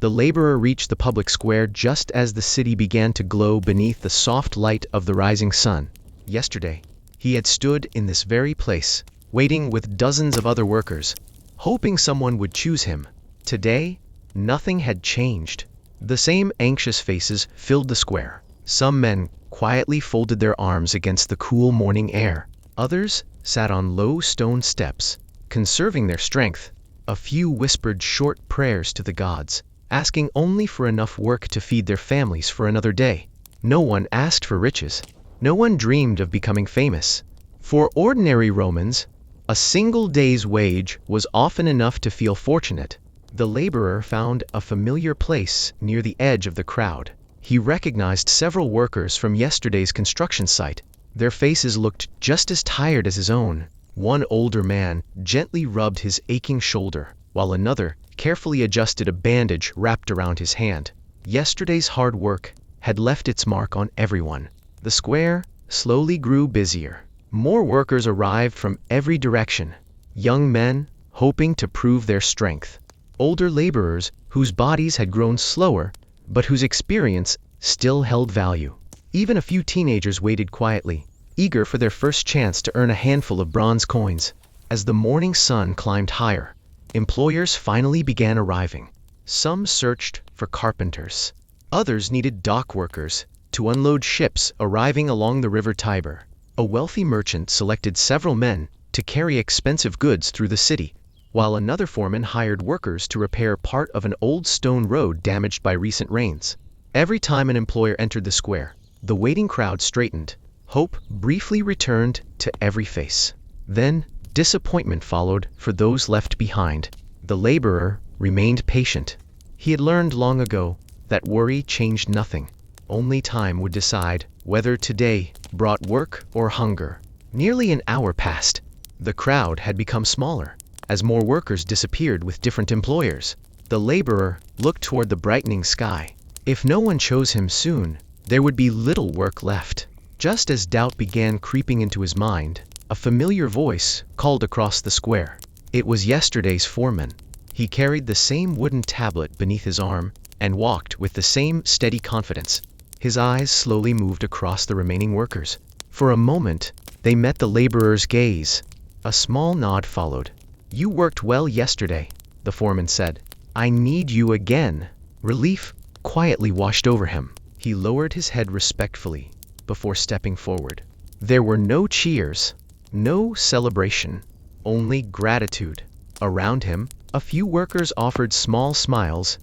The laborer reached the public square just as the city began to glow beneath the soft light of the rising sun. Yesterday, he had stood in this very place, waiting with dozens of other workers, hoping someone would choose him. Today, nothing had changed. The same anxious faces filled the square. Some men quietly folded their arms against the cool morning air. Others sat on low stone steps, conserving their strength. A few whispered short prayers to the gods, asking only for enough work to feed their families for another day. No one asked for riches. No one dreamed of becoming famous. For ordinary Romans, a single day's wage was often enough to feel fortunate. The laborer found a familiar place near the edge of the crowd. He recognized several workers from yesterday's construction site. Their faces looked just as tired as his own. One older man gently rubbed his aching shoulder, while another carefully adjusted a bandage wrapped around his hand. Yesterday's hard work had left its mark on everyone. The square slowly grew busier. More workers arrived from every direction. Young men hoping to prove their strength. Older laborers whose bodies had grown slower, but whose experience still held value. Even a few teenagers waited quietly, eager for their first chance to earn a handful of bronze coins. As the morning sun climbed higher, employers finally began arriving. Some searched for carpenters. Others needed dock workers to unload ships arriving along the river Tiber. A wealthy merchant selected several men to carry expensive goods through the city, while another foreman hired workers to repair part of an old stone road damaged by recent rains. Every time an employer entered the square, the waiting crowd straightened. Hope briefly returned to every face. Then, disappointment followed for those left behind. The laborer remained patient. He had learned long ago that worry changed nothing. Only time would decide whether today brought work or hunger. Nearly an hour passed. The crowd had become smaller, as more workers disappeared with different employers. The laborer looked toward the brightening sky. If no one chose him soon, there would be little work left. Just as doubt began creeping into his mind, a familiar voice called across the square. It was yesterday's foreman. He carried the same wooden tablet beneath his arm and walked with the same steady confidence. His eyes slowly moved across the remaining workers. For a moment, they met the laborer's gaze. A small nod followed. "You worked well yesterday," the foreman said. "I need you again." Relief quietly washed over him. He lowered his head respectfully before stepping forward. There were no cheers, no celebration, only gratitude. Around him, a few workers offered small smiles.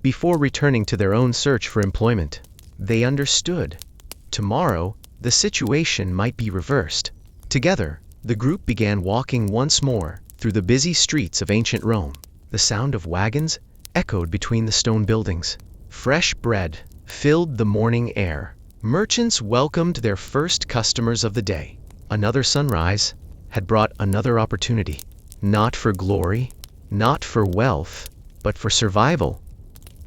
before returning to their own search for employment. They understood. Tomorrow, the situation might be reversed. Together, the group began walking once more through the busy streets of ancient Rome. The sound of wagons echoed between the stone buildings. Fresh bread filled the morning air. Merchants welcomed their first customers of the day. Another sunrise had brought another opportunity, not for glory, not for wealth, but for survival.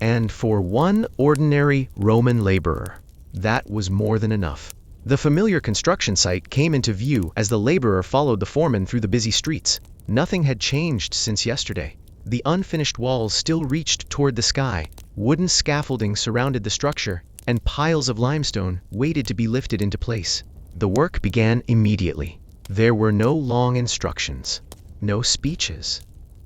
And for one ordinary Roman laborer, that was more than enough. The familiar construction site came into view as the laborer followed the foreman through the busy streets. Nothing had changed since yesterday. The unfinished walls still reached toward the sky. Wooden scaffolding surrounded the structure, and piles of limestone waited to be lifted into place. The work began immediately. There were no long instructions, no speeches.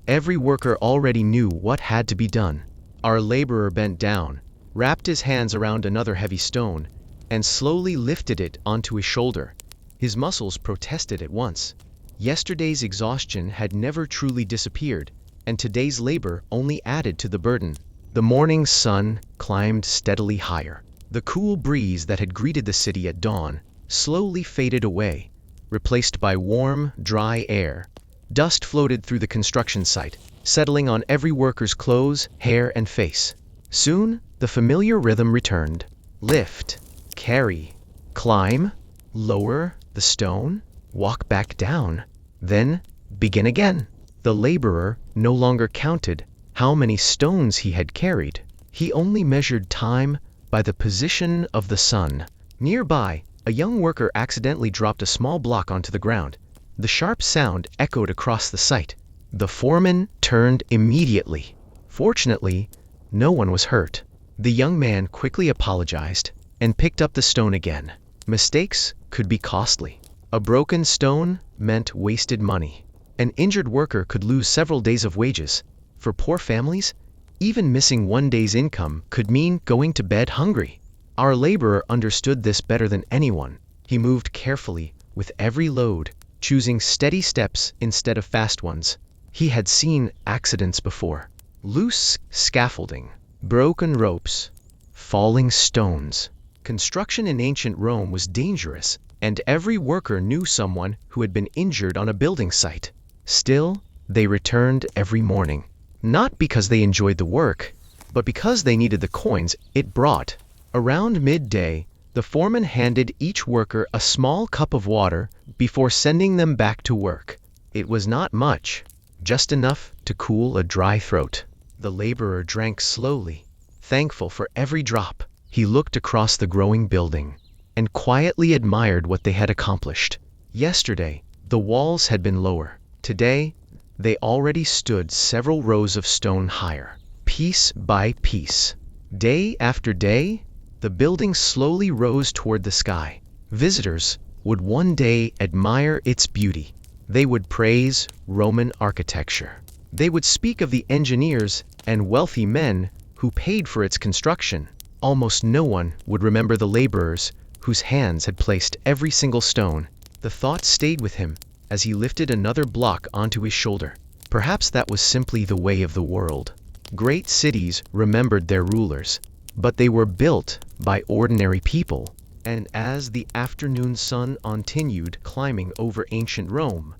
Every worker already knew what had to be done. Our laborer bent down, wrapped his hands around another heavy stone, and slowly lifted it onto his shoulder. His muscles protested at once. Yesterday's exhaustion had never truly disappeared, and today's labor only added to the burden. The morning sun climbed steadily higher. The cool breeze that had greeted the city at dawn slowly faded away, replaced by warm, dry air. Dust floated through the construction site, settling on every worker's clothes, hair, and face. Soon, the familiar rhythm returned. Lift, carry, climb, lower the stone, walk back down, then begin again. The laborer no longer counted how many stones he had carried. He only measured time by the position of the sun. Nearby, a young worker accidentally dropped a small block onto the ground. The sharp sound echoed across the site. The foreman turned immediately. Fortunately, no one was hurt. The young man quickly apologized and picked up the stone again. Mistakes could be costly. A broken stone meant wasted money. An injured worker could lose several days of wages. For poor families, even missing one day's income could mean going to bed hungry. Our laborer understood this better than anyone. He moved carefully with every load, choosing steady steps instead of fast ones. He had seen accidents before. Loose scaffolding, broken ropes, falling stones. Construction in ancient Rome was dangerous, and every worker knew someone who had been injured on a building site. Still, they returned every morning. Not because they enjoyed the work, but because they needed the coins it brought. Around midday, the foreman handed each worker a small cup of water before sending them back to work. It was not much, just enough to cool a dry throat. The laborer drank slowly, thankful for every drop. He looked across the growing building and quietly admired what they had accomplished. Yesterday, the walls had been lower. Today, they already stood several rows of stone higher, piece by piece. Day after day, the building slowly rose toward the sky. Visitors would one day admire its beauty. They would praise Roman architecture. They would speak of the engineers and wealthy men who paid for its construction. Almost no one would remember the laborers whose hands had placed every single stone. The thought stayed with him as he lifted another block onto his shoulder. Perhaps that was simply the way of the world. Great cities remembered their rulers, but they were built by ordinary people. And as the afternoon sun continued climbing over ancient Rome,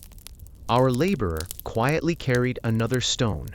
our laborer quietly carried another stone,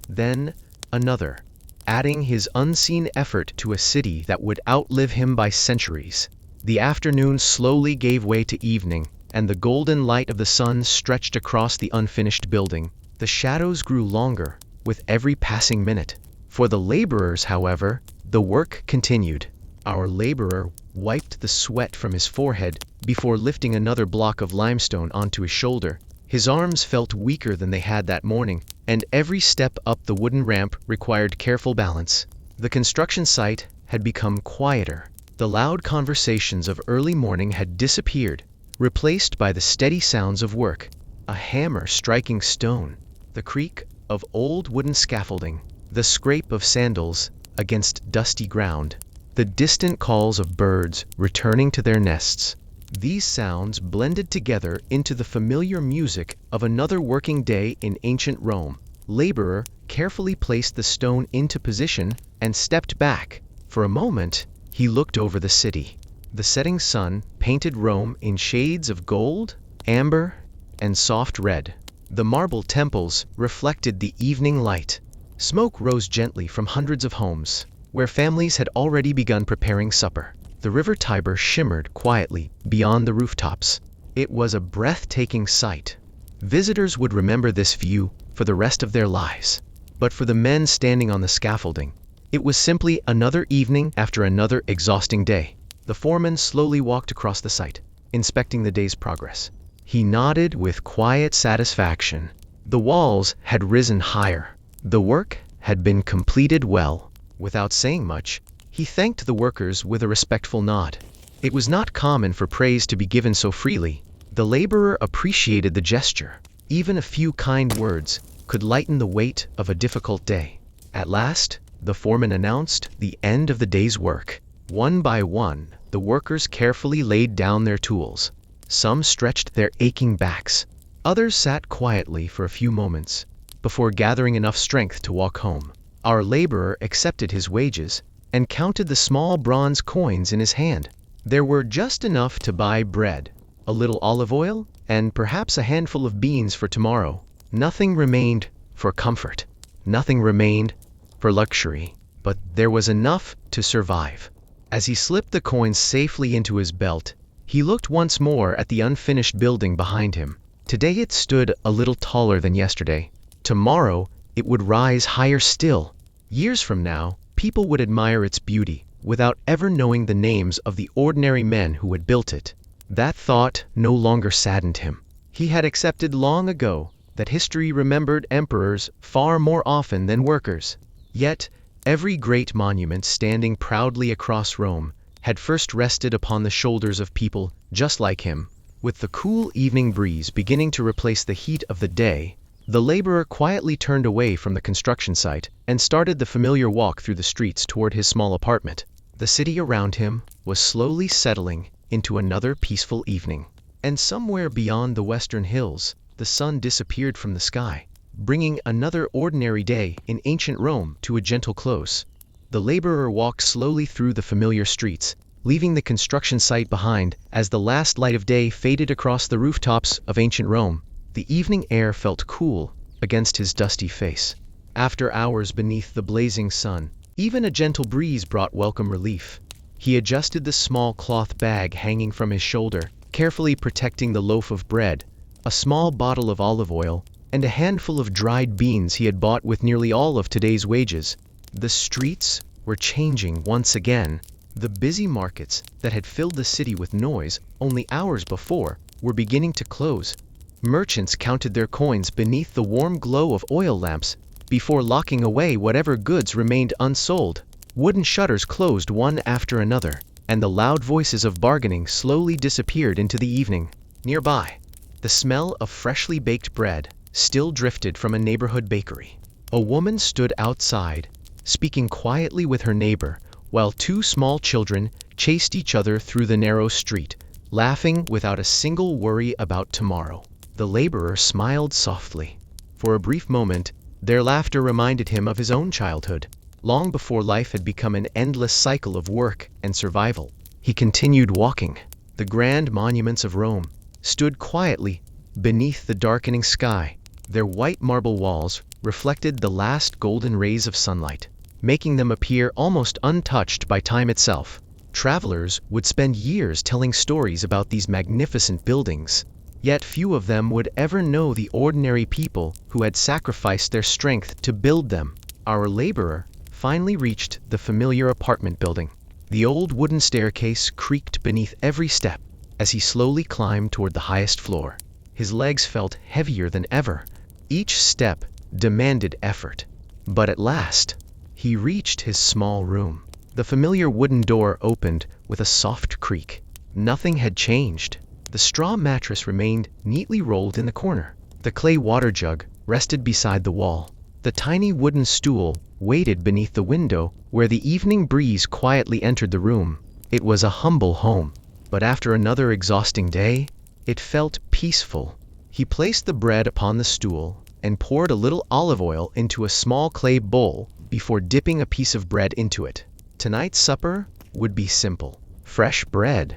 then another, adding his unseen effort to a city that would outlive him by centuries. The afternoon slowly gave way to evening, and the golden light of the sun stretched across the unfinished building. The shadows grew longer with every passing minute. For the laborers, however, the work continued. Our laborer wiped the sweat from his forehead before lifting another block of limestone onto his shoulder. His arms felt weaker than they had that morning, and every step up the wooden ramp required careful balance. The construction site had become quieter. The loud conversations of early morning had disappeared, replaced by the steady sounds of work. A hammer striking stone, the creak of old wooden scaffolding, the scrape of sandals against dusty ground, the distant calls of birds returning to their nests. These sounds blended together into the familiar music of another working day in ancient Rome. laborer carefully placed the stone into position and stepped back. For a moment, he looked over the city. The setting sun painted Rome in shades of gold, amber, and soft red. The marble temples reflected the evening light. Smoke rose gently from hundreds of homes, where families had already begun preparing supper. The river Tiber shimmered quietly beyond the rooftops. It was a breathtaking sight. Visitors would remember this view for the rest of their lives. But for the men standing on the scaffolding, it was simply another evening after another exhausting day. The foreman slowly walked across the site, inspecting the day's progress. He nodded with quiet satisfaction. The walls had risen higher. The work had been completed well. Without saying much, he thanked the workers with a respectful nod. It was not common for praise to be given so freely. The laborer appreciated the gesture. Even a few kind words could lighten the weight of a difficult day. At last, the foreman announced the end of the day's work. One by one, the workers carefully laid down their tools. Some stretched their aching backs. Others sat quietly for a few moments before gathering enough strength to walk home. Our laborer accepted his wages and counted the small bronze coins in his hand. There were just enough to buy bread, a little olive oil, and perhaps a handful of beans for tomorrow. Nothing remained for comfort. Nothing remained for luxury. But there was enough to survive. As he slipped the coins safely into his belt, he looked once more at the unfinished building behind him. Today it stood a little taller than yesterday. Tomorrow it would rise higher still. Years from now, people would admire its beauty without ever knowing the names of the ordinary men who had built it. That thought no longer saddened him. He had accepted long ago that history remembered emperors far more often than workers. Yet, every great monument standing proudly across Rome had first rested upon the shoulders of people just like him. With the cool evening breeze beginning to replace the heat of the day, the laborer quietly turned away from the construction site and started the familiar walk through the streets toward his small apartment. The city around him was slowly settling into another peaceful evening. And somewhere beyond the western hills, the sun disappeared from the sky, bringing another ordinary day in ancient Rome to a gentle close. The laborer walked slowly through the familiar streets, leaving the construction site behind as the last light of day faded across the rooftops of ancient Rome. The evening air felt cool against his dusty face. After hours beneath the blazing sun, even a gentle breeze brought welcome relief. He adjusted the small cloth bag hanging from his shoulder, carefully protecting the loaf of bread, a small bottle of olive oil, and a handful of dried beans he had bought with nearly all of today's wages. The streets were changing once again. The busy markets that had filled the city with noise only hours before were beginning to close. Merchants counted their coins beneath the warm glow of oil lamps before locking away whatever goods remained unsold. Wooden shutters closed one after another, and the loud voices of bargaining slowly disappeared into the evening. Nearby, the smell of freshly baked bread still drifted from a neighborhood bakery. A woman stood outside, speaking quietly with her neighbor, while two small children chased each other through the narrow street, laughing without a single worry about tomorrow. The laborer smiled softly. For a brief moment, their laughter reminded him of his own childhood, long before life had become an endless cycle of work and survival. He continued walking. The grand monuments of Rome stood quietly beneath the darkening sky. Their white marble walls reflected the last golden rays of sunlight, making them appear almost untouched by time itself. Travelers would spend years telling stories about these magnificent buildings, yet few of them would ever know the ordinary people who had sacrificed their strength to build them. Our laborer finally reached the familiar apartment building. The old wooden staircase creaked beneath every step as he slowly climbed toward the highest floor. His legs felt heavier than ever. Each step demanded effort. But at last, he reached his small room. The familiar wooden door opened with a soft creak. Nothing had changed. The straw mattress remained neatly rolled in the corner. The clay water jug rested beside the wall. The tiny wooden stool waited beneath the window where the evening breeze quietly entered the room. It was a humble home, but after another exhausting day, it felt peaceful. He placed the bread upon the stool and poured a little olive oil into a small clay bowl before dipping a piece of bread into it. Tonight's supper would be simple. Fresh bread,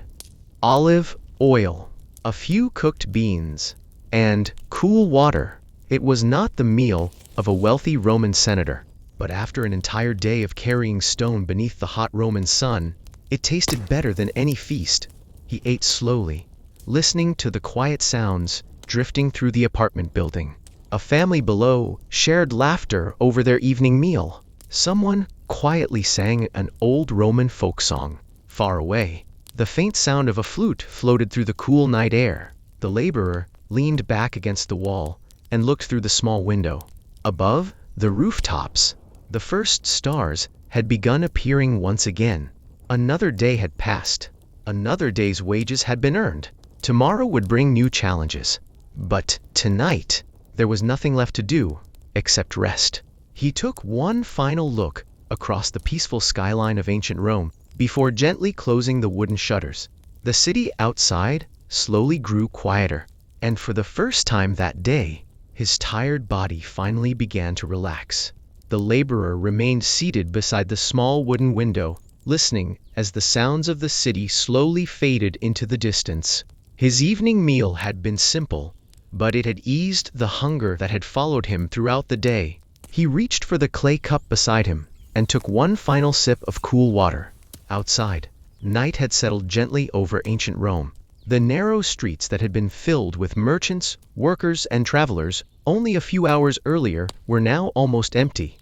olive oil, a few cooked beans, and cool water. It was not the meal of a wealthy Roman senator, but after an entire day of carrying stone beneath the hot Roman sun, it tasted better than any feast. He ate slowly, listening to the quiet sounds drifting through the apartment building. A family below shared laughter over their evening meal. Someone quietly sang an old Roman folk song. Far away, the faint sound of a flute floated through the cool night air. The laborer leaned back against the wall and looked through the small window. Above the rooftops, the first stars had begun appearing once again. Another day had passed. Another day's wages had been earned. Tomorrow would bring new challenges. But tonight, there was nothing left to do except rest. He took one final look across the peaceful skyline of ancient Rome before gently closing the wooden shutters. The city outside slowly grew quieter, and for the first time that day, his tired body finally began to relax. The laborer remained seated beside the small wooden window, listening as the sounds of the city slowly faded into the distance. His evening meal had been simple, but it had eased the hunger that had followed him throughout the day. He reached for the clay cup beside him and took one final sip of cool water. Outside, night had settled gently over ancient Rome. The narrow streets that had been filled with merchants, workers, and travelers only a few hours earlier were now almost empty.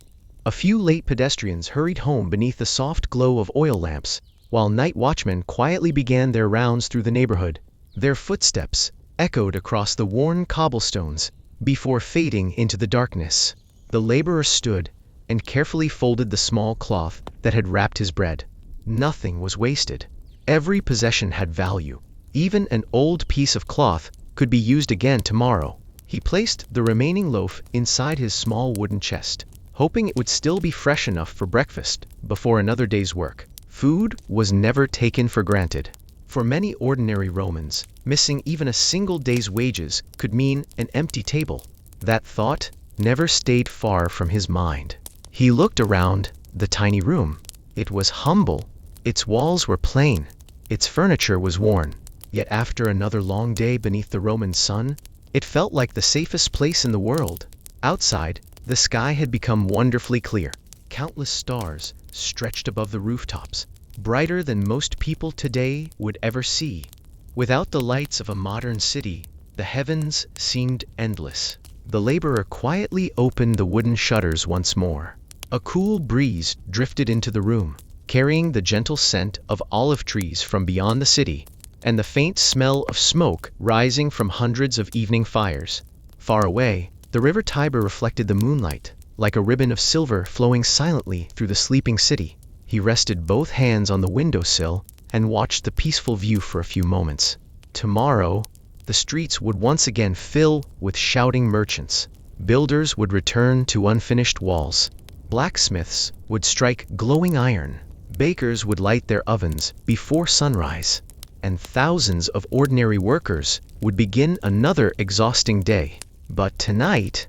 A few late pedestrians hurried home beneath the soft glow of oil lamps, while night watchmen quietly began their rounds through the neighborhood. Their footsteps echoed across the worn cobblestones before fading into the darkness. The laborer stood and carefully folded the small cloth that had wrapped his bread. Nothing was wasted. Every possession had value. Even an old piece of cloth could be used again tomorrow. He placed the remaining loaf inside his small wooden chest, hoping it would still be fresh enough for breakfast before another day's work. Food was never taken for granted. For many ordinary Romans, missing even a single day's wages could mean an empty table. That thought never stayed far from his mind. He looked around the tiny room. It was humble. Its walls were plain. Its furniture was worn. Yet after another long day beneath the Roman sun, it felt like the safest place in the world. Outside, the sky had become wonderfully clear. Countless stars stretched above the rooftops, brighter than most people today would ever see. Without the lights of a modern city, the heavens seemed endless. The laborer quietly opened the wooden shutters once more. A cool breeze drifted into the room, carrying the gentle scent of olive trees from beyond the city, and the faint smell of smoke rising from hundreds of evening fires. Far away, the river Tiber reflected the moonlight, like a ribbon of silver flowing silently through the sleeping city. He rested both hands on the windowsill and watched the peaceful view for a few moments. Tomorrow, the streets would once again fill with shouting merchants. Builders would return to unfinished walls. Blacksmiths would strike glowing iron. Bakers would light their ovens before sunrise. And thousands of ordinary workers would begin another exhausting day. But tonight,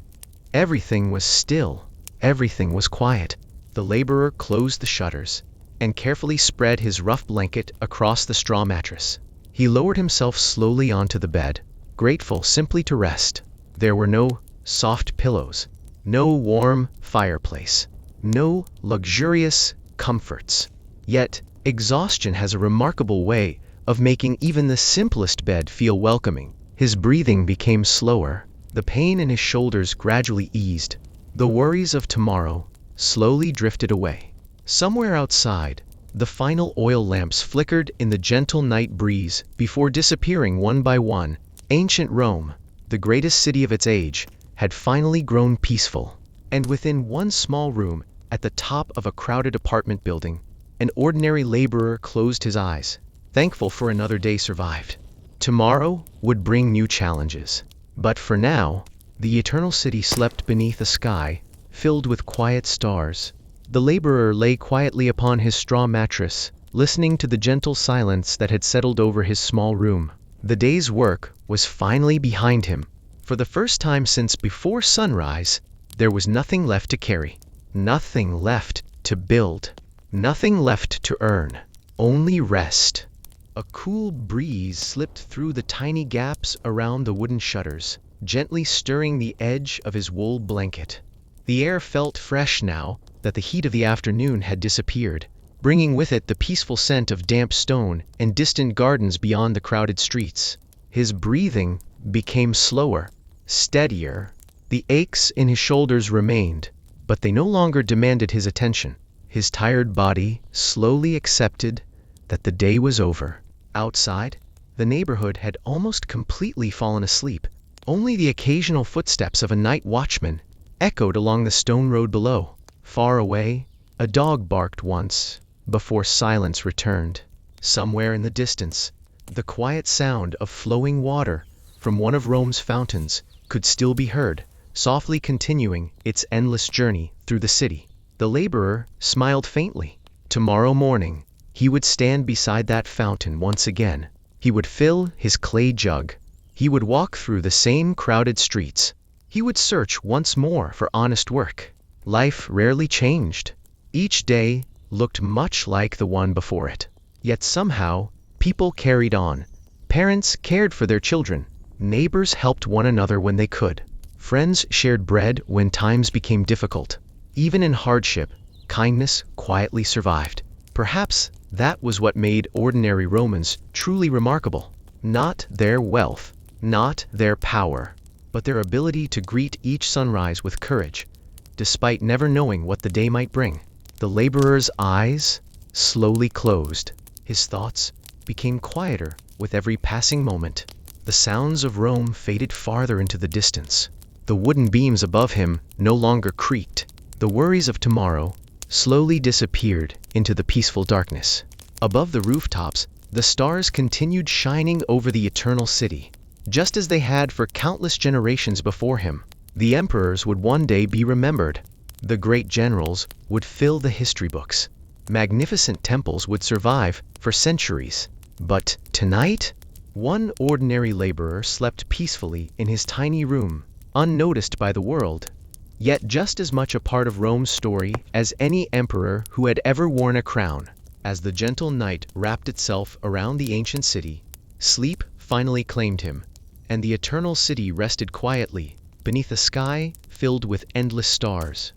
everything was still. Everything was quiet. The laborer closed the shutters and carefully spread his rough blanket across the straw mattress. He lowered himself slowly onto the bed, grateful simply to rest. There were no soft pillows, no warm fireplace, no luxurious comforts. Yet, exhaustion has a remarkable way of making even the simplest bed feel welcoming. His breathing became slower. The pain in his shoulders gradually eased. The worries of tomorrow slowly drifted away. Somewhere outside, the final oil lamps flickered in the gentle night breeze before disappearing one by one. Ancient Rome, the greatest city of its age, had finally grown peaceful. And within one small room, at the top of a crowded apartment building, an ordinary laborer closed his eyes, thankful for another day survived. Tomorrow would bring new challenges. But for now, the eternal city slept beneath a sky filled with quiet stars. The laborer lay quietly upon his straw mattress, listening to the gentle silence that had settled over his small room. The day's work was finally behind him, For the first time since before sunrise, there was nothing left to carry, nothing left to build, nothing left to earn, only rest. A cool breeze slipped through the tiny gaps around the wooden shutters, gently stirring the edge of his wool blanket. The air felt fresh now that the heat of the afternoon had disappeared, bringing with it the peaceful scent of damp stone and distant gardens beyond the crowded streets. His breathing became slower, steadier. The aches in his shoulders remained, but they no longer demanded his attention. His tired body slowly accepted that the day was over. Outside, the neighborhood had almost completely fallen asleep. Only the occasional footsteps of a night watchman echoed along the stone road below. Far away, a dog barked once, before silence returned. Somewhere in the distance, the quiet sound of flowing water from one of Rome's fountains could still be heard, softly continuing its endless journey through the city. The laborer smiled faintly. Tomorrow morning, he would stand beside that fountain once again. He would fill his clay jug. He would walk through the same crowded streets. He would search once more for honest work. Life rarely changed. Each day looked much like the one before it. Yet somehow, people carried on. Parents cared for their children. Neighbors helped one another when they could. Friends shared bread when times became difficult. Even in hardship, kindness quietly survived. Perhaps that was what made ordinary Romans truly remarkable. Not their wealth, not their power, but their ability to greet each sunrise with courage, despite never knowing what the day might bring. The laborer's eyes slowly closed. His thoughts became quieter with every passing moment. The sounds of Rome faded farther into the distance. The wooden beams above him no longer creaked. The worries of tomorrow slowly disappeared into the peaceful darkness. Above the rooftops, the stars continued shining over the eternal city, just as they had for countless generations before him. The emperors would one day be remembered. The great generals would fill the history books. Magnificent temples would survive for centuries. But tonight, one ordinary laborer slept peacefully in his tiny room, unnoticed by the world, yet just as much a part of Rome's story as any emperor who had ever worn a crown. As the gentle night wrapped itself around the ancient city, sleep finally claimed him, and the eternal city rested quietly beneath a sky filled with endless stars.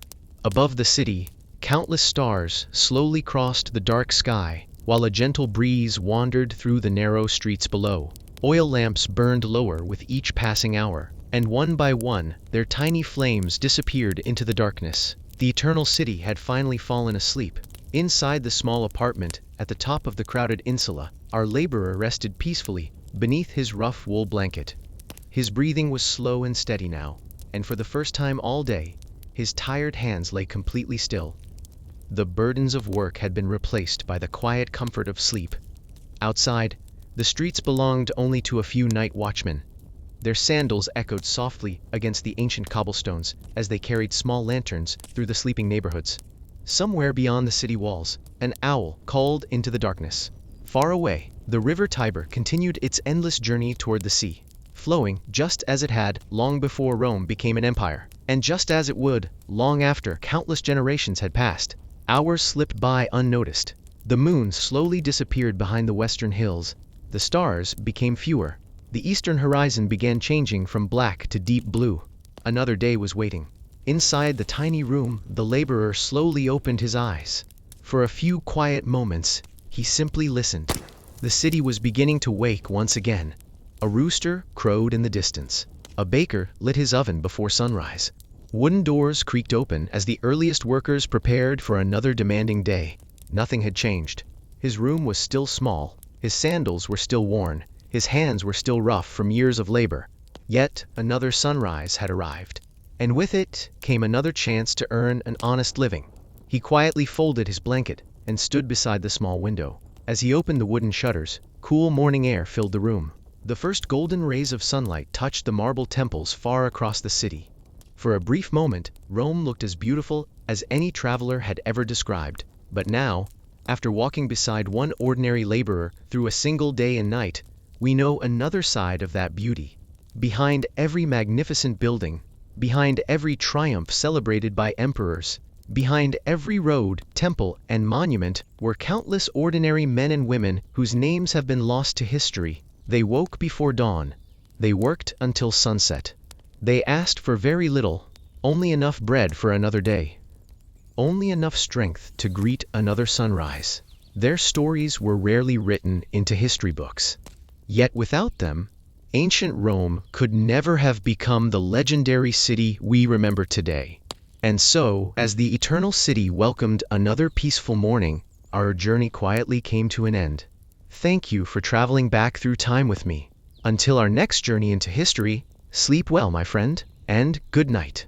Above the city, countless stars slowly crossed the dark sky, while a gentle breeze wandered through the narrow streets below. Oil lamps burned lower with each passing hour, and one by one, their tiny flames disappeared into the darkness. The eternal city had finally fallen asleep. Inside the small apartment, at the top of the crowded insula, our laborer rested peacefully beneath his rough wool blanket. His breathing was slow and steady now, and for the first time all day, his tired hands lay completely still. The burdens of work had been replaced by the quiet comfort of sleep. Outside, the streets belonged only to a few night watchmen. Their sandals echoed softly against the ancient cobblestones as they carried small lanterns through the sleeping neighborhoods. Somewhere beyond the city walls, an owl called into the darkness. Far away, the river Tiber continued its endless journey toward the sea, flowing just as it had long before Rome became an empire, and just as it would long after countless generations had passed. Hours slipped by unnoticed. The moon slowly disappeared behind the western hills. The stars became fewer. The eastern horizon began changing from black to deep blue. Another day was waiting. Inside the tiny room, the laborer slowly opened his eyes. For a few quiet moments, he simply listened. The city was beginning to wake once again. A rooster crowed in the distance. A baker lit his oven before sunrise. Wooden doors creaked open as the earliest workers prepared for another demanding day. Nothing had changed. His room was still small. His sandals were still worn. His hands were still rough from years of labor. Yet another sunrise had arrived, and with it came another chance to earn an honest living. He quietly folded his blanket and stood beside the small window. As he opened the wooden shutters, cool morning air filled the room. The first golden rays of sunlight touched the marble temples far across the city. For a brief moment, Rome looked as beautiful as any traveler had ever described. But now, after walking beside one ordinary laborer through a single day and night, we know another side of that beauty. Behind every magnificent building, behind every triumph celebrated by emperors, behind every road, temple, and monument were countless ordinary men and women whose names have been lost to history. They woke before dawn. They worked until sunset. They asked for very little, only enough bread for another day, only enough strength to greet another sunrise. Their stories were rarely written into history books. Yet without them, ancient Rome could never have become the legendary city we remember today. And so, as the eternal city welcomed another peaceful morning, our journey quietly came to an end. Thank you for traveling back through time with me. Until our next journey into history, sleep well, my friend, and good night.